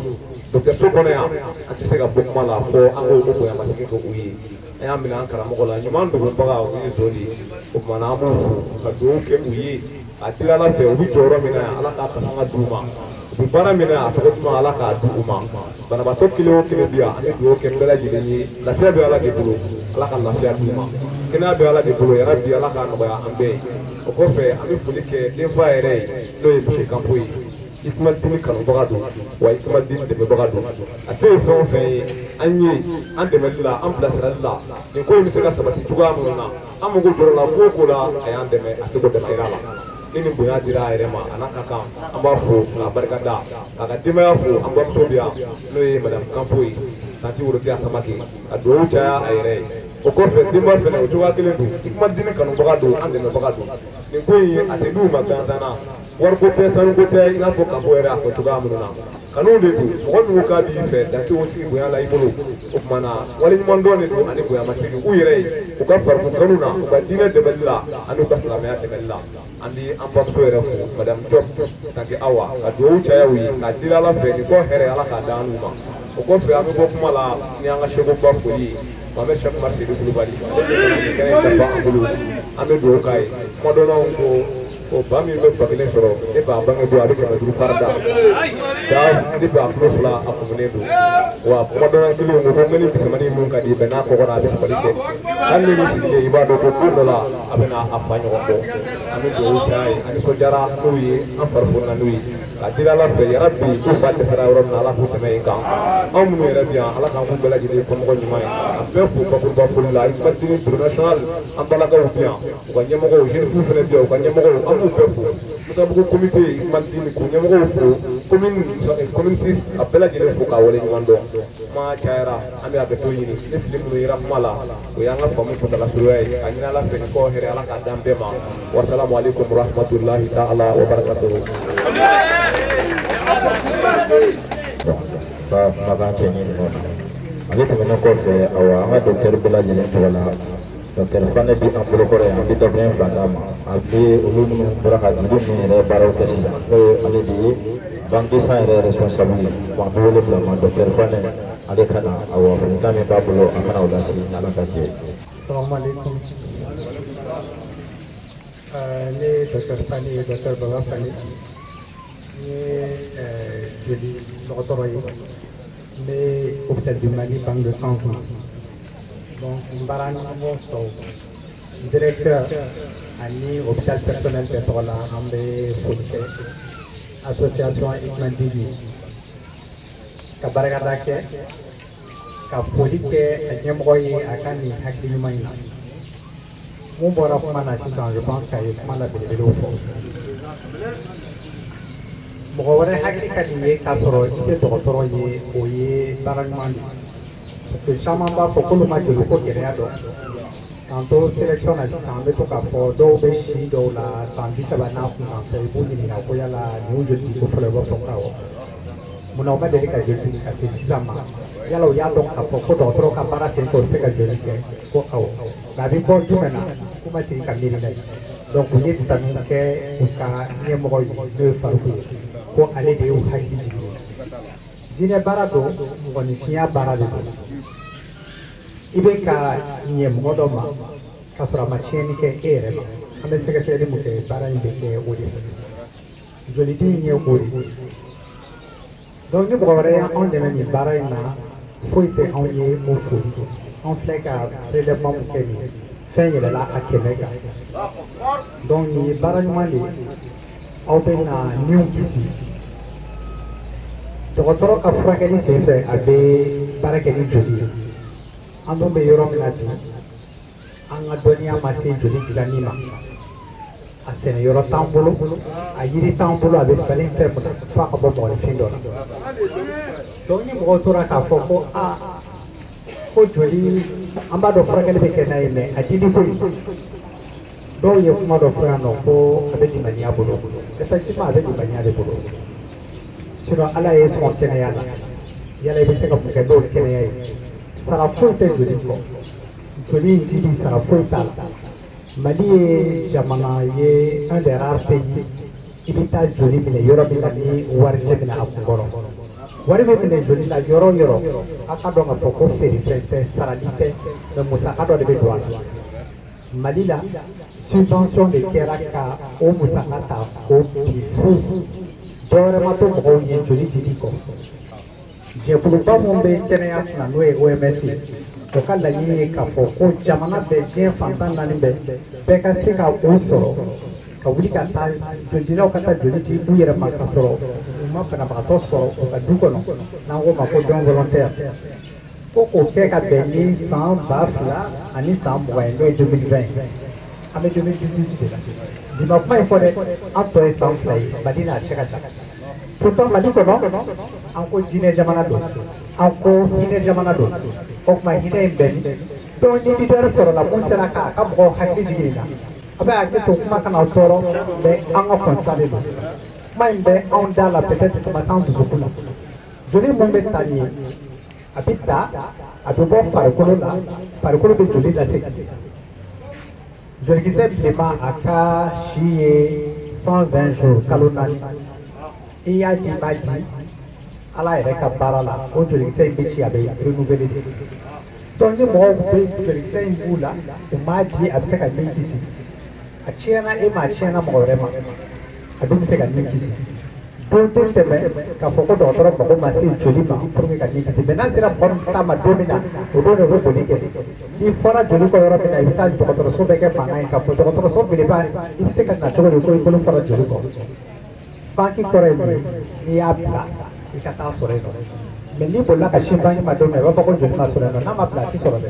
dɔgɔtɔrɔso kɔnɔ yan an tɛ se ka bɔ kuma la fɔ an k'o bonyamasegin kɛ u ye an y'a minɛ an karamɔgɔ la ɲuman dogonbaga o ye zoni o kumana an b'u fo ka dugawu kɛ u ye a dira ala fɛ u bɛ jɔyɔrɔ min na yan ala k'a tanga d'u ma u bɛ baara min na a tɔgɔ tuma ala k'a di u ma banabaatɔ kelen o kelen bɛ yan an bɛ dugawu kɛ bɛɛ lajɛlen ye lafiya bɛ ala de bolo ala ka lafiya d'u ma kɛnɛya bɛ ala de bolo yɛrɛ bi ala k'a nɔgɔya an bɛɛ ye o kɔfɛ an bɛ foli kɛ denfa yɛrɛ ye n'o ye misi kanpo ye Ikmadini kanubaga don wa Ikmadini dɛmɛbaga don a se ye fɛn o fɛn ye an ye an dɛmɛli la an bilasirali la nin ko in bɛ se ka sabati cogoya minnu na an mago jɔra la ko o ko la a y'an dɛmɛ a se k'o dɛmɛ yira la ni nin bonya dira a yɛrɛ ma a n'a ka kan an b'a fo k'a barikada k'a ka denbaya fo an bamuso bɛ yan n'o ye madame Kanpo ye tanti Worokiya Samake ka dugawu caya a yɛrɛ ye o kɔfɛ denba fɛnɛ o cogoya kelen don Ikmadini kanubaga don an dɛmɛbaga don nin ko in ye a tɛ d'u ma gansan na wariko tɛ sanuko tɛ i n'a fɔ Kanpo yɛrɛ a fɔ cogoya minnu na kanu de don mɔgɔ min ko k'a b'i fɛ dante o sigi bonya la i bolo o kumana waleɲuman dɔn de don ani bonyamasegin u yɛrɛ ye u ka farikolo kanu na u ka diinɛ dɛmɛli la ani u ka silamɛya dɛmɛli la an di an bamuso yɛrɛ fo madame Diop tanti Awa ka dugawu caya u ye k'a dira ala fɛ nin kɔ hɛrɛ ala k'a d'an n'u ma o kɔfɛ an bɛ bɔ kuma la ni an ka sɛkoba foli ye Mohamed Cheikh Umar Seydou Kulubali ale de nana nin kɛnɛ in dafa an bolo an bɛ dugawu k'a ye kuma dɔ la ko o ba min bɛ ba kelen sɔrɔ e b'a bange don a bɛ 500 fara da ne b'a kulo fila a kumunen don wa kuma dɔ la kelen ko ŋɛni misɛnmanin mun ka di bɛn n'a kɔgɔra a bɛ sabali kɛ hali ni nin sigilen i b'a dɔn ko don dɔ la a bɛ na a fa ɲɔgɔn kɔ an bɛ dugawu caya ye an nisɔndiyara n'u ye an fari fonina n'u ye ka dira ala fɛ yarabi k'u fa dɛsɛra yɔrɔ min na ala k'u tɛmɛ yen kan anw minnu yɛrɛ bɛ yan ala k'an k'u bɛɛ lajɛlen kɔmɔgɔ ɲuman ye a bɛɛ fo bakuruba foli la Ikmadini bureau national an balakaw bɛ yan u ka ɲɛmɔgɔw jeune fu fana bɛ yan u ka ɲɛmɔgɔw an b'u bɛɛ fo Musabugu comité Ikmadini k'u ɲɛmɔgɔw fo commune 6 a bɛɛ lajɛlen fo k'a wale ɲuman dɔn kuma cayara an bɛ a bɛ to ɲini ne fili minnu yera kuma la o y'an ka faamu kuntala surunya ye a ɲini ala fɛ nin kɔ hɛrɛ ala k'a d'an bɛɛ ma wasalamu alaikum warahmatullahi ta'ala wa barakatuhu ba magan cɛ ɲini nɔ ale tɛmɛnen kɔfɛ awa an ka docteur bɛɛ lajɛlen tɔgɔ la docteur Fane bi an bolokɔrɔ yan an bɛ dɔfɛn fila d'a ma a bɛ olu minnu bɔra ka joli min yɛrɛ baaraw kɛ sisan n'o ye ale de ye banque de sang yɛrɛ responsable ye wa an bɛ wele bila ma docteur Fane ale ka na awa folikan min b'a bolo a kana o lase ala ka jɛ. Assalamu alaikum. Ne docteur Fane ye docteur Baba Fane ne joli dɔgɔtɔrɔ ye n bɛ hôpital du Mali banque de sang kɔnɔ donc n baara ɲɔgɔnbɔ tɔw directeur ani hôpital personnel bɛɛ tɔgɔ la an bɛ foli kɛ association Ikmadini ka barikada kɛ ka foli kɛ a ɲɛmɔgɔ ye a ka nin hakili ɲuman in na mun bɔra kuma na sisan je pense k'a ye kuma la belebelew fɔ mɔgɔ wɛrɛ hakili ka nin ye k'a sɔrɔ i tɛ dɔgɔtɔrɔ ye o ye baara ɲuman de parce que caman b'a fɔ k'olu ma joli ko gɛlɛya dɔn k'an to sélection na sisan an bɛ to k'a fɔ dɔw bɛ si dɔw la san 30 n'a kun kan fɛ i b'u ɲininka ko yala nin joli ko fɔlɔ i b'a fɔ ko awɔ munna u ma deli ka joli ka se sisan ma yala u y'a dɔn k'a fɔ ko dɔgɔtɔrɔ ka baara sen fɛ u bɛ se ka joli kɛ ko awɔ nka a bɛ bɔ jumɛn na k'u ma segin ka miiri n'a ye donc u ye tanu kɛ u ka ɲɛmɔgɔ ye n'o ye Faruku ye ko ale de y'u hakili jigin diinɛ baara don mɔgɔninfinya baara de don i bɛ ka ɲɛ mɔgɔ dɔ ma k'a sɔrɔ a ma tiɲɛni kɛ e yɛrɛ ma an bɛ sɛgɛsɛgɛli mun kɛ baara in bɛ kɛ o de fɛ jolidi in ye o de ye donc ni mɔgɔ wɛrɛ y'anw dɛmɛ nin baara in na foyi tɛ anw ye o foli kɛ anw filɛ ka prélèvement mun kɛ nin fɛn yɛlɛla a 100 kan donc nin ye baara ɲuman de ye aw bɛ na niw kisi dɔgɔtɔrɔ ka furakɛli sen fɛ a bɛ baara kɛ ni joli ye an dun bɛ yɔrɔ min na bi an ka dɔnniya ma se joli dilanni ma a sɛnɛ yɔrɔ t'an bolo a yiri t'an bolo a bɛ falen fɛn mun na f'a ka bɔ mɔgɔninfin dɔ la donc ni mɔgɔw tora k'a fɔ ko ko joli an b'a dɔn furakɛli bɛ kɛ n'a ye mɛ a dili ko dɔw ye kuma dɔ fɔ yan nɔ ko a bɛ limaniya bolo effectivement a bɛ limaniya de bolo sinon ala ye sɔn kɛnɛya la yala i bɛ se ka mun kɛ n'o kɛnɛya ye sara foyi tɛ joli kɔ joli in dili sara foyi t'a la Mali ye jamana ye un des rares pays i bɛ taa joli minɛ yɔrɔ min na ni wari tɛ minɛ a kun kɔrɔ wari bɛ minɛ joli la yɔrɔ o yɔrɔ a ka dɔn k'a fɔ ko feerefɛn tɛ sarali tɛ mais musaka dɔ de bɛ don a la Mali la subvention de kɛra ka o musaka ta k'o bin fu dɔwɛrɛ ma to mɔgɔw ye joli dili kɔ jɛkuluba mun bɛ kɛnɛya kunna n'o ye OMS ye o ka laɲini ye k'a fɔ ko jamana bɛɛ diɲɛ fantan naani bɛɛ ka se ka o sɔrɔ ka wuli ka taa jolidilaw ka taa joli di u yɛrɛ ma ka sɔrɔ u ma banabagatɔ sɔrɔ u ka du kɔnɔ n'an k'o ma ko don volontaire ko k'o kɛ ka bɛn ni san 2000 ani san 20 ye n'o ye 2020 an bɛ 2018 de la bi ma kuma in fɔ dɛ an tɔ ye san 2 ye Mali n'a cɛ ka jan pourtant Mali kɔnɔ an ko diinɛ jamana don an ko hinɛ jamana don o tuma hinɛ in bɛn donc ni leader sɔrɔla mun sera k'a ka mɔgɔw hakili jigin na a bɛ hakili to kuma kana tɔɔrɔ mais an ka constat de don kuma in bɛ anw da la peut-être ka ma s'an dusukun na joli mun bɛ ta nin ye a bɛ ta a bɛ bɔ farikolo la farikolo bɛ joli lase jolikisɛ bilenman a ka si ye 120 jours kalo 4 i y'a di i m'a di ala yɛrɛ ka baara la o jolikisɛ in bɛ ci a bɛ renouveler de donc ni mɔgɔw bɛ jolikisɛ in b'u la u m'a di a bɛ se ka min kisi a tiɲɛna e ma a tiɲɛna mɔgɔ wɛrɛ ma a dun bɛ se ka min kisi don tɛ tɛmɛ k'a fɔ ko dɔgɔtɔrɔ mago ma se joli ma pour que ka min kisi mais n'a sera mɔgɔ min ta ma don min na o don de bɛ boli kɛ n'i fɔra joli kɔ yɔrɔ min na i bɛ taa dɔgɔtɔrɔso bɛɛ kɛ mankan ye k'a fɔ dɔgɔtɔrɔso belebeleba i bɛ se ka na cogo di ko i bolo fɔra joli kɔ banki kɔrɔ ye mun ye n'i y'a bila i ka taa sɔrɔ yen nɔ mais n'i bolila ka sin banki ma don min na i b'a fɔ ko joli ma sɔrɔ yen nɔ n'a ma bila a ti sɔrɔ dɛ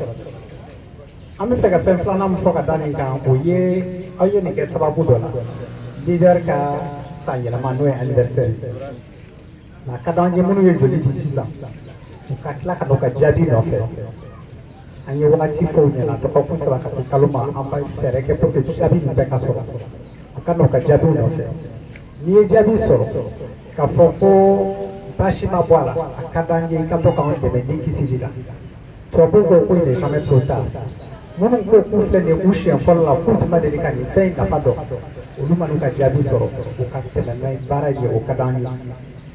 an bɛ fɛ ka fɛn filanan min fɔ ka da nin kan o ye aw ye nin kɛ sababu dɔ la leader ka san yɛlɛma n'o ye anniversaire nka a ka d'an ye minnu ye joli di sisan u ka tila ka n'u ka jaabi nɔfɛ an ye wagati fɔw ɲɛna dɔgɔkun 3 ka se kalo ma an bɛ fɛɛrɛ kɛ pour que jaabi nin bɛɛ ka sɔrɔ u ka n'u ka jaabiw nɔfɛ n'i ye jaabi sɔrɔ k'a fɔ ko baasi ma bɔ a la a ka d'an ye i ka to k'anw dɛmɛ ni kisili la tubabuw ko ko il n'est jamais trop tard minnu ko k'u filɛ nin ye k'u siɲɛ fɔlɔ la k'u tun ma deli ka nin fɛn in nafa dɔn olu ma n'u ka jaabi sɔrɔ u ka tɛmɛ n'a ye baara ye o ka d'an ye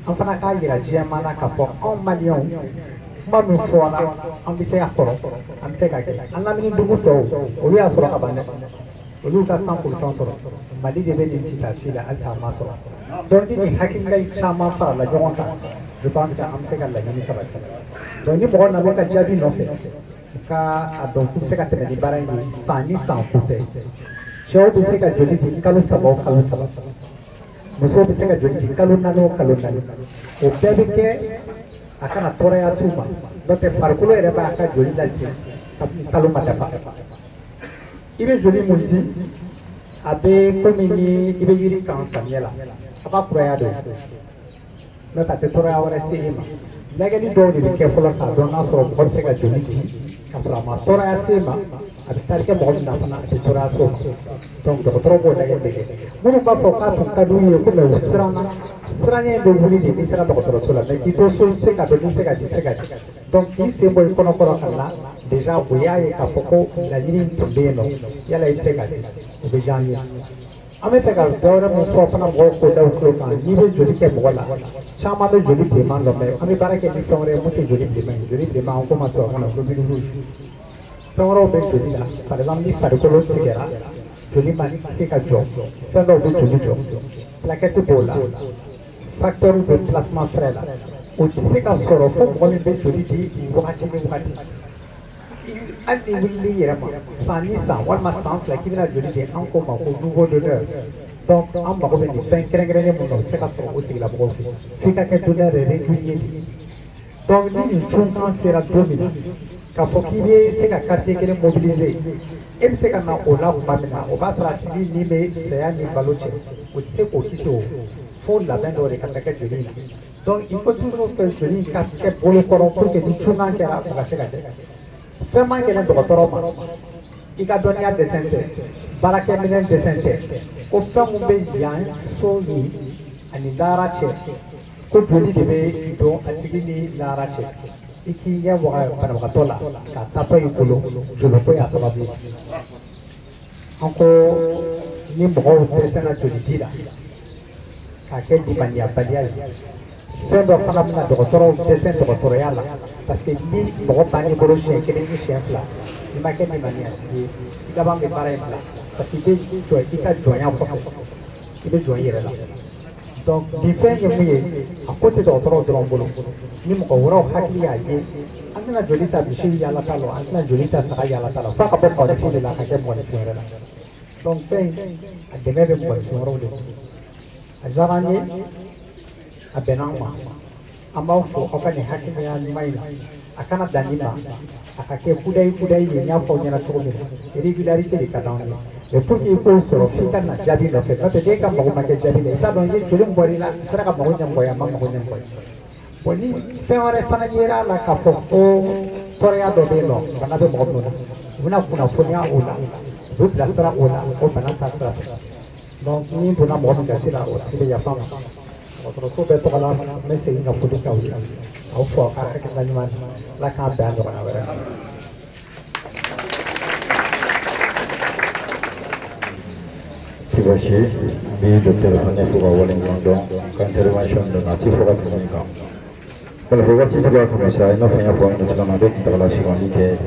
an fana k'a yira diɲɛma na k'a fɔ anw maliyɛnw kuma min fɔra an bɛ se ka kɔrɔ an bɛ se ka kɛ an lamini dugu tɔw olu y'a sɔrɔ ka ban dɛ olu ka 100% sɔrɔ Mali de bɛ nin ci ta ci la halisa a ma sɔrɔ donc ni nin hakilina caman farala ɲɔgɔn kan je pense que an bɛ se ka laɲini sabati donc ni mɔgɔ nana ka jaabi nɔfɛ u ka a dɔn k'u bɛ se ka tɛmɛ ni baara in ye san ni san ko tɛ cɛw bɛ se ka joli di kalo 3 o kalo 3 musow bɛ se ka joli di kalo 4 o kalo 4 o bɛɛ bɛ kɛ a kana tɔɔrɔya s'u ma n'o tɛ farikolo yɛrɛ b'a ka joli lase kalo ma dafa i bɛ joli mun di a bɛ komi ni i bɛ yiri kan samiyɛ la a b'a kuraya dɔn n'o tɛ a tɛ tɔɔrɔya wɛrɛ se e ma lajɛli dɔw de bɛ kɛ fɔlɔ k'a dɔn n'a sɔrɔ mɔgɔ bɛ se ka joli di k'a sɔrɔ a ma tɔɔrɔya se ma a bɛ taari kɛ mɔgɔ min na fana a tɛ tɔɔrɔya se o ma donc dɔgɔtɔrɔ b'o lajɛ bɛ kɛ minnu b'a fɔ k'a tun ka d'u ye komi u siranna siranya bɛ wuli de n'i sera dɔgɔtɔrɔso la mais k'i to so i tɛ se ka dɔn n'i bɛ se ka di i tɛ se ka di donc k'i sen bɔ i kɔnɔkɔrɔ ka na déjà o y'a ye k'a fɔ ko laɲini tun bɛ yen nɔ yala i bɛ se ka di o bɛ diya an ye an bɛ fɛ ka dɔwɛrɛ min fɔ fana mɔgɔw k'o da u tulo kan n'i bɛ joli kɛ mɔgɔ la caman bɛ joli bilenman dɔn mais an bɛ baara kɛ ni fɛn wɛrɛ ye mun tɛ joli bilenman ye joli bilenman an ko ma tubabu kan na globule rouge fɛn wɛrɛw bɛ joli la par exemple ni farikolo tigɛra joli ma se ka jɔ fɛn dɔw bɛ joli jɔ plaquette b'o la facteur bɛ plasma frais la o tɛ se ka sɔrɔ fo mɔgɔ min bɛ joli di wagati ni wagati hali ni wulili yɛrɛ ma san ni san walima san fila k'i bɛna joli di an ko ma ko nouveau donneur donc an mago bɛ nin fɛn kɛrɛnkɛrɛnnen mun na o tɛ se ka sɔrɔ o tigilamɔgɔw fɛ f'i ka kɛ donneur régulier de donc ni nin cunkan sera don min na k'a fɔ k'i bɛ se ka quartier kelen mobiliser e bɛ se ka na o la tuma min na o b'a sɔrɔ a tigi ni bɛ saya ni balo cɛ o tɛ se k'o kisi o fo labɛn dɔ de ka taa kɛ joli in na donc il faut toujours que joli in ka kɛ bolokɔrɔ pour que ni cunkan kɛra o ka se ka kɛ fɛn man gɛlɛn dɔgɔtɔrɔ ma i ka dɔnniya dɛsɛn tɛ baarakɛminɛn dɛsɛn tɛ ko fɛn mun bɛ yan so ni ani lahara cɛ ko joli de bɛ don a tigi ni lahara cɛ i k'i ɲɛ waga banabagatɔ la k'a tatɔ i bolo joliko y'a sababu ye an ko ni mɔgɔw dɛsɛnna joli di la k'a kɛ limaniyabaliya ye fɛn dɔ fana bɛna dɔgɔtɔrɔw dɛsɛ dɔgɔtɔrɔya la parce que ni mɔgɔ bann'i bolo siɲɛ kelen ni siɲɛ fila i ma kɛ limaniyatigi ye i laban bɛ baara in bila parce que i bɛ jɔ i ka jɔnya kɔfɛ i bɛ jɔ i yɛrɛ la donc nin fɛn ye mun ye a ko tɛ dɔgɔtɔrɔw dɔrɔn bolo ni mɔgɔ wɛrɛw hakili y'a ye an tɛna joli ta misi yaala ta la an tɛna joli ta saga yaala ta la f'a ka bɔ mɔgɔnifin de la ka kɛ mɔgɔnifin wɛrɛ la donc fɛn a dɛmɛ bɛ mɔgɔnifin wɛrɛw de bolo a diyara an ye a bɛnna an ma an b'aw fo aw ka nin hakilina ɲuman in na a kana dan nin ma a ka kɛ kudayi kudayi ye n y'a fɔ aw ɲɛna cogo min na régularité de ka d'anw ye mais pour que i k'o sɔrɔ f'i ka na jaabi nɔfɛ n'o tɛ n'e ka mago ma kɛ jaabi la i t'a dɔn i ye joli min bɔr'i la i sera ka mago ɲɛmɔgɔ ye a ma mago ɲɛmɔgɔ ye bon ni fɛn wɛrɛ fana yera la k'a fɔ ko tɔɔrɔya dɔ bɛ yen nɔ bana bɛ mɔgɔ minnu na u bɛna kunnafoniya o la u bɛ bilasira o la o bana ta sira fɛ donc ni donna mɔgɔ min gasi la o tigi bɛ yafa ma dɔgɔtɔrɔso bɛɛ tɔgɔ la n bɛ segin ka foli k'aw ye aw fɔ aw ka hakilina ɲuman na ala k'an bɛn a ɲɔgɔnna wɛrɛ ma. Tibashi bi Dr. Fane Fuga Wellington dɔn ka intervention dɔn a ti fɔ ka tɛmɛ kan. Wala fɔ waati tɛ b'a kɔnɔ sa i n'a fɔ n y'a fɔ an ɲɛna cogo min na a bɛ kuntagala sugandi kɛ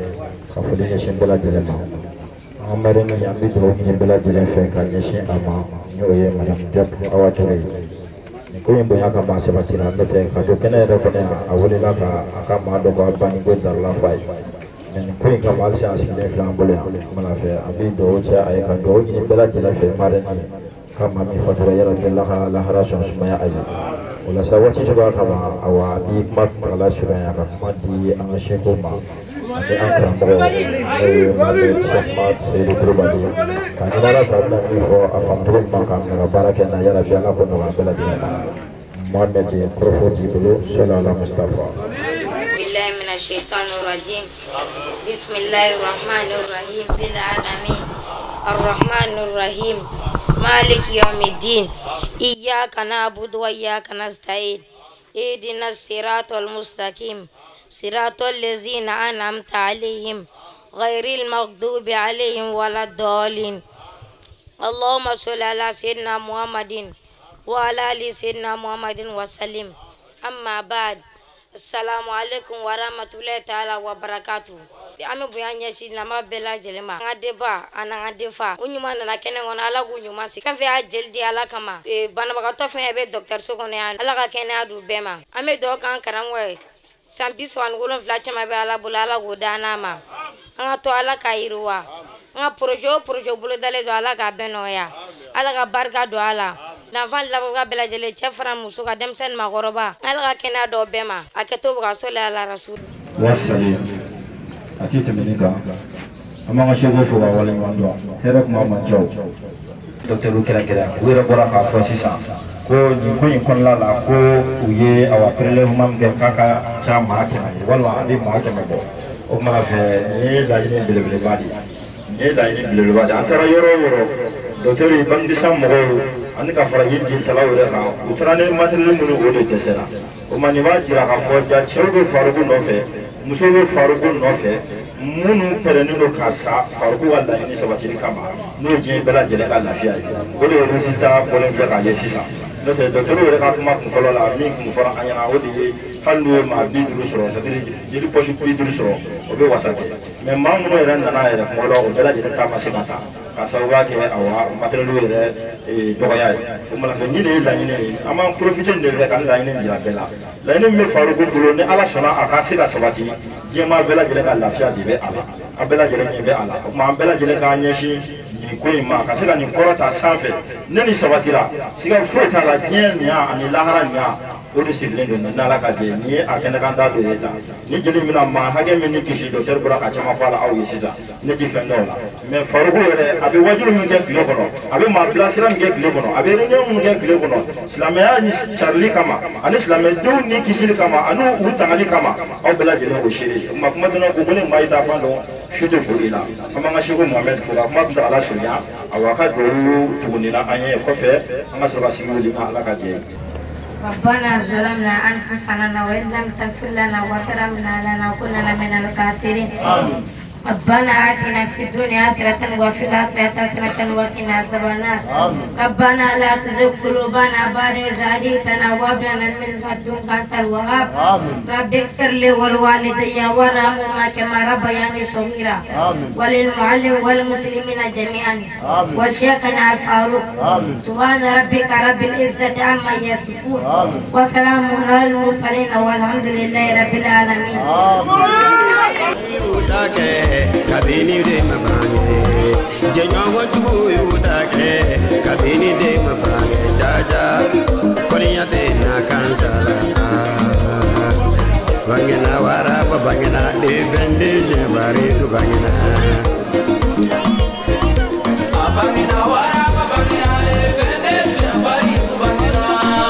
ka foli ɲɛsin bɛɛ lajɛlen ma. An ka mari min an bɛ dugawu ɲini bɛɛ lajɛlen fɛ ka ɲɛsin a ma n'o ye Madame Jab Awa Ture ye. Nin ko in bonya kama a sabatira n'o tɛ ka to kɛnɛ yɛrɛ kɔnɔ yan a welela ka a ka maa dɔ ka banni ko darala f'a ye. Mais nin ko in kama halisa a sigilen filɛ an bolo yan kumana fɛ an bɛ dugawu cɛ a ye ka dugawu ɲini bɛɛ lajɛlen fɛ marraine ka maa min fatura yala bɛɛ la ka lahara sɔn sumaya a ye. O la sa waati cogoya kama awa ni kuma kuntagala surunya ka kuma di an ka seko ma ani an karamɔgɔ n'o ye Mohamed Sɛkumat Seydou Kulubali ka ɲini Ala fɛ a bɛna min fɔ a faamucogo ɲuman kan minɛ ka baara kɛ n'a yala bi Ala k'o nɔgɔya bɛɛ lajɛlen ma. Mohamed microphone b'i bolo sɔli ala Mustafa. billahi minash shaitanir rajim bismillahir rahmanir rahim bil alamin arrahmanir rahim maliki yawmiddin iyyaka na'budu wa iyyaka nasta'in ihdinas siratal mustaqim siratal ladzina an'amta alaihim ghairil maghdubi alaihim waladdallin Allahumma shalli ala sayyidina Muhammadin wa ala ali sayyidina Muhammadin wa sallim amma ba'd. Assalamu alaikum wa rahmatullahi ta'ala wa barakatuh. Ami buya ɲɛsi lamɔ bɛɛ lajɛlen ma. An ka deba an n'an ka defa. U ɲuman nana kɛnɛ kɔnɔ Ala k'u ɲuman si. Fɛn fɛn y'a jeli di Ala kama. Banabagatɔ fɛn bɛ dɔgɔtɔrɔso kɔnɔ yan. Ala ka kɛnɛya d'u bɛɛ ma. An bɛ dugawu k'an karamɔgɔ ye. San 37 caman bɛ Ala bolo Ala k'o d'an ma. An ka to Ala ka yiriwa. An ka projet o projet bolo dalen don Ala k'a bɛɛ nɔgɔya. Ala ka barika don a la. L'enfant labɔbaga bɛɛ lajɛlen cɛ fara muso ka denmisɛnnin maakɔrɔba Ala ka kɛnɛya d'o bɛɛ ma. A kɛto bɛ ka sɔli ala rasul. والسليم أتيت منك أما شيء فوق ولا ما هرب ما جو دكتور كلا كلا وير برا كافوسيسا ko ni ko in kon la ko uye awa prele humam ge kaka cha ma kema wala adi ma kema bo o mara fe ni la ni bele badi ni la ni bele badi atara yoro docteur ban bisam mo an ka fara yindi talawre ka utrane matelu mulu wode desera o mani wa dira ka fo ja chewbe farugo no fe musobe farugo no fe munu perenu ka sa farugo wala ni sabati kama no je bela jele ka lafiya ko le resultat ko le ka ye sisa notre docteur le ka kuma ko folo la mi ko fara anyana wodi halu ma bidru soro sadiri jiri poche bidru soro o be wasate mais mamuno era nana era ko lo o bela jele ka masikata ka sawa ke awa matelu ere dogoya o mala fe ni le la ni ama profiter de le kan la ni dira bela la ni me farugo bulo ni ala sona aka sika sabati jema bela jele ka lafiya de be ala abela jele ni be ala ma bela jele ka nyeshi ko ma ka se ka ni korota sanfɛ ne ni sabatira siga foyi t'a la diɲɛ ɲa ani lahara ɲa o de sigilen don n'ala ka jɛ ni a kɛnɛ kan da don ye ta ni jeli mina ma hakɛ min ni kisi docteur bɔra ka caman fɔ a la aw ye sisan ne ti fɛn dɔw la mais farugo yɛrɛ a bɛ wajibi min kɛ tile kɔnɔ a bɛ maa bilasira min kɛ tile kɔnɔ a bɛ réunion min kɛ tile kɔnɔ silamɛya ni carili kama ani silamɛdenw ni kisili kama ani u tangali kama aw bɛɛ lajɛlen o seere ma kuma dɔn ko ne maa yi ta fan dɔn su tɛ foli la an b'an ka seko Mohamed fo ka kuma tun tɛ ala surunya awa ka duwawu tuguni na an ye kɔfɛ an ka sɔrɔ ka sigi wuli ala ka jɛ ربنا ظلمنا أنفسنا وإن لم تغفر لنا وترحمنا لنكونن من الخاسرين ربنا آتنا في الدنيا حسنة وفي الآخرة حسنة وقنا عذاب النار ربنا لا تزغ قلوبنا بعد إذ هديتنا وهب لنا من لدنك أنت الوهاب رب اغفر لي ولوالدي وارحمهما كما ربياني صغيرا وللمعلم والمسلمين جميعا وشيخنا الفاروق سبحان ربك رب العزة عما يصفون وسلام على المرسلين والحمد لله رب العالمين kabini de mabane jenyo tu yutake kabini de mabane jaja koniya de na kansala bangena wara bangena defende je bari du bangena bangena wara bangena defende je bari du bangena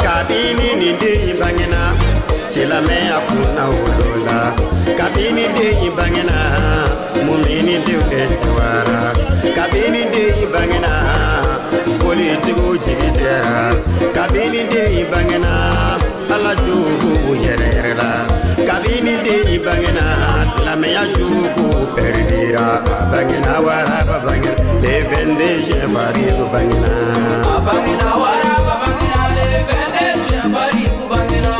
kabini ni de bangena silame akuna ulola kabini de bangena mumini de deswara kabini de bangena politiku jigidera kabini de bangena ala jugu yerera kabini de bangena silame ya jugu perdira bangena wara bangena de vende je fari bangena bangena wara bangena de vende je fari bangena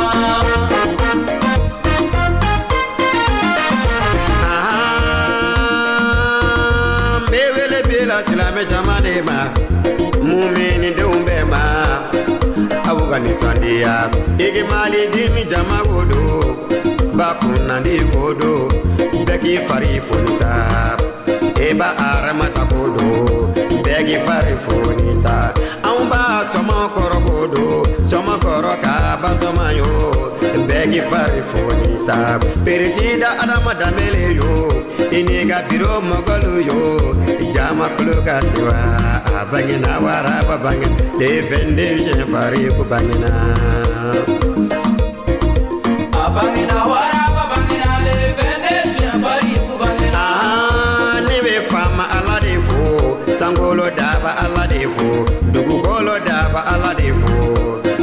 silame jamade ma mumini deumbe ma awugani sandia igi mali dini jama godo bakuna di godo begi fari fonisa eba aramata godo begi fari fonisa amba soma koro godo soma koro ka batomayo begi fari fonisa peresida adama damele yo iniga biro mogolu yo jama kuluka siwa bangena wara bangena de vende je fari ku bangena bangena wara bangena de vende je fari ku bangena ne be fama ala de fo sangolo daba ala de fo dugu golo daba ala de fo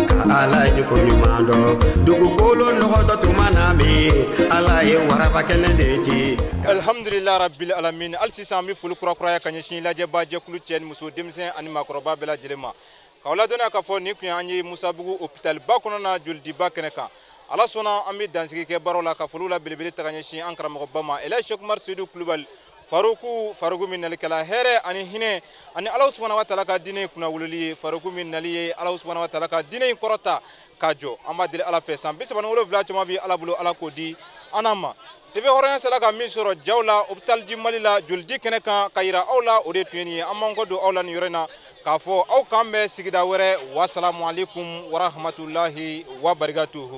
ka ala ni ko nyumando dugu golo no to tumana mi ala ye wara bakene de ti alhamdulillah rabbil alamin alsisa mi fulu kura kura ya kanyeshi laje baje kulu chen muso demsen ani makroba bela jelema kawla dona ka fo ni ku anyi musa bugu hospital ba kono na juldi ba keneka ala sona ami dansigi ke barola ka fulula bilbili takanyeshi ankara mo bama ela Sheikh Umar Seydou Coulibaly farugu min nalikala here ani hine ani Allah subhanahu wa ta'ala ka dine kuna wululi farugu min naliye Allah subhanahu wa ta'ala ka dine korota kajo amadile ala fesan bisabana wolo village ma bi ala bulu ala ko di anama tebe horan sala ka min soro jawla hospital jimalila juldi keneka kayira awla ode tuyeni amman ko do awla ni yorena ka fo aw kambe sigida wore wassalamu alaikum wa rahmatullahi wa barakatuh.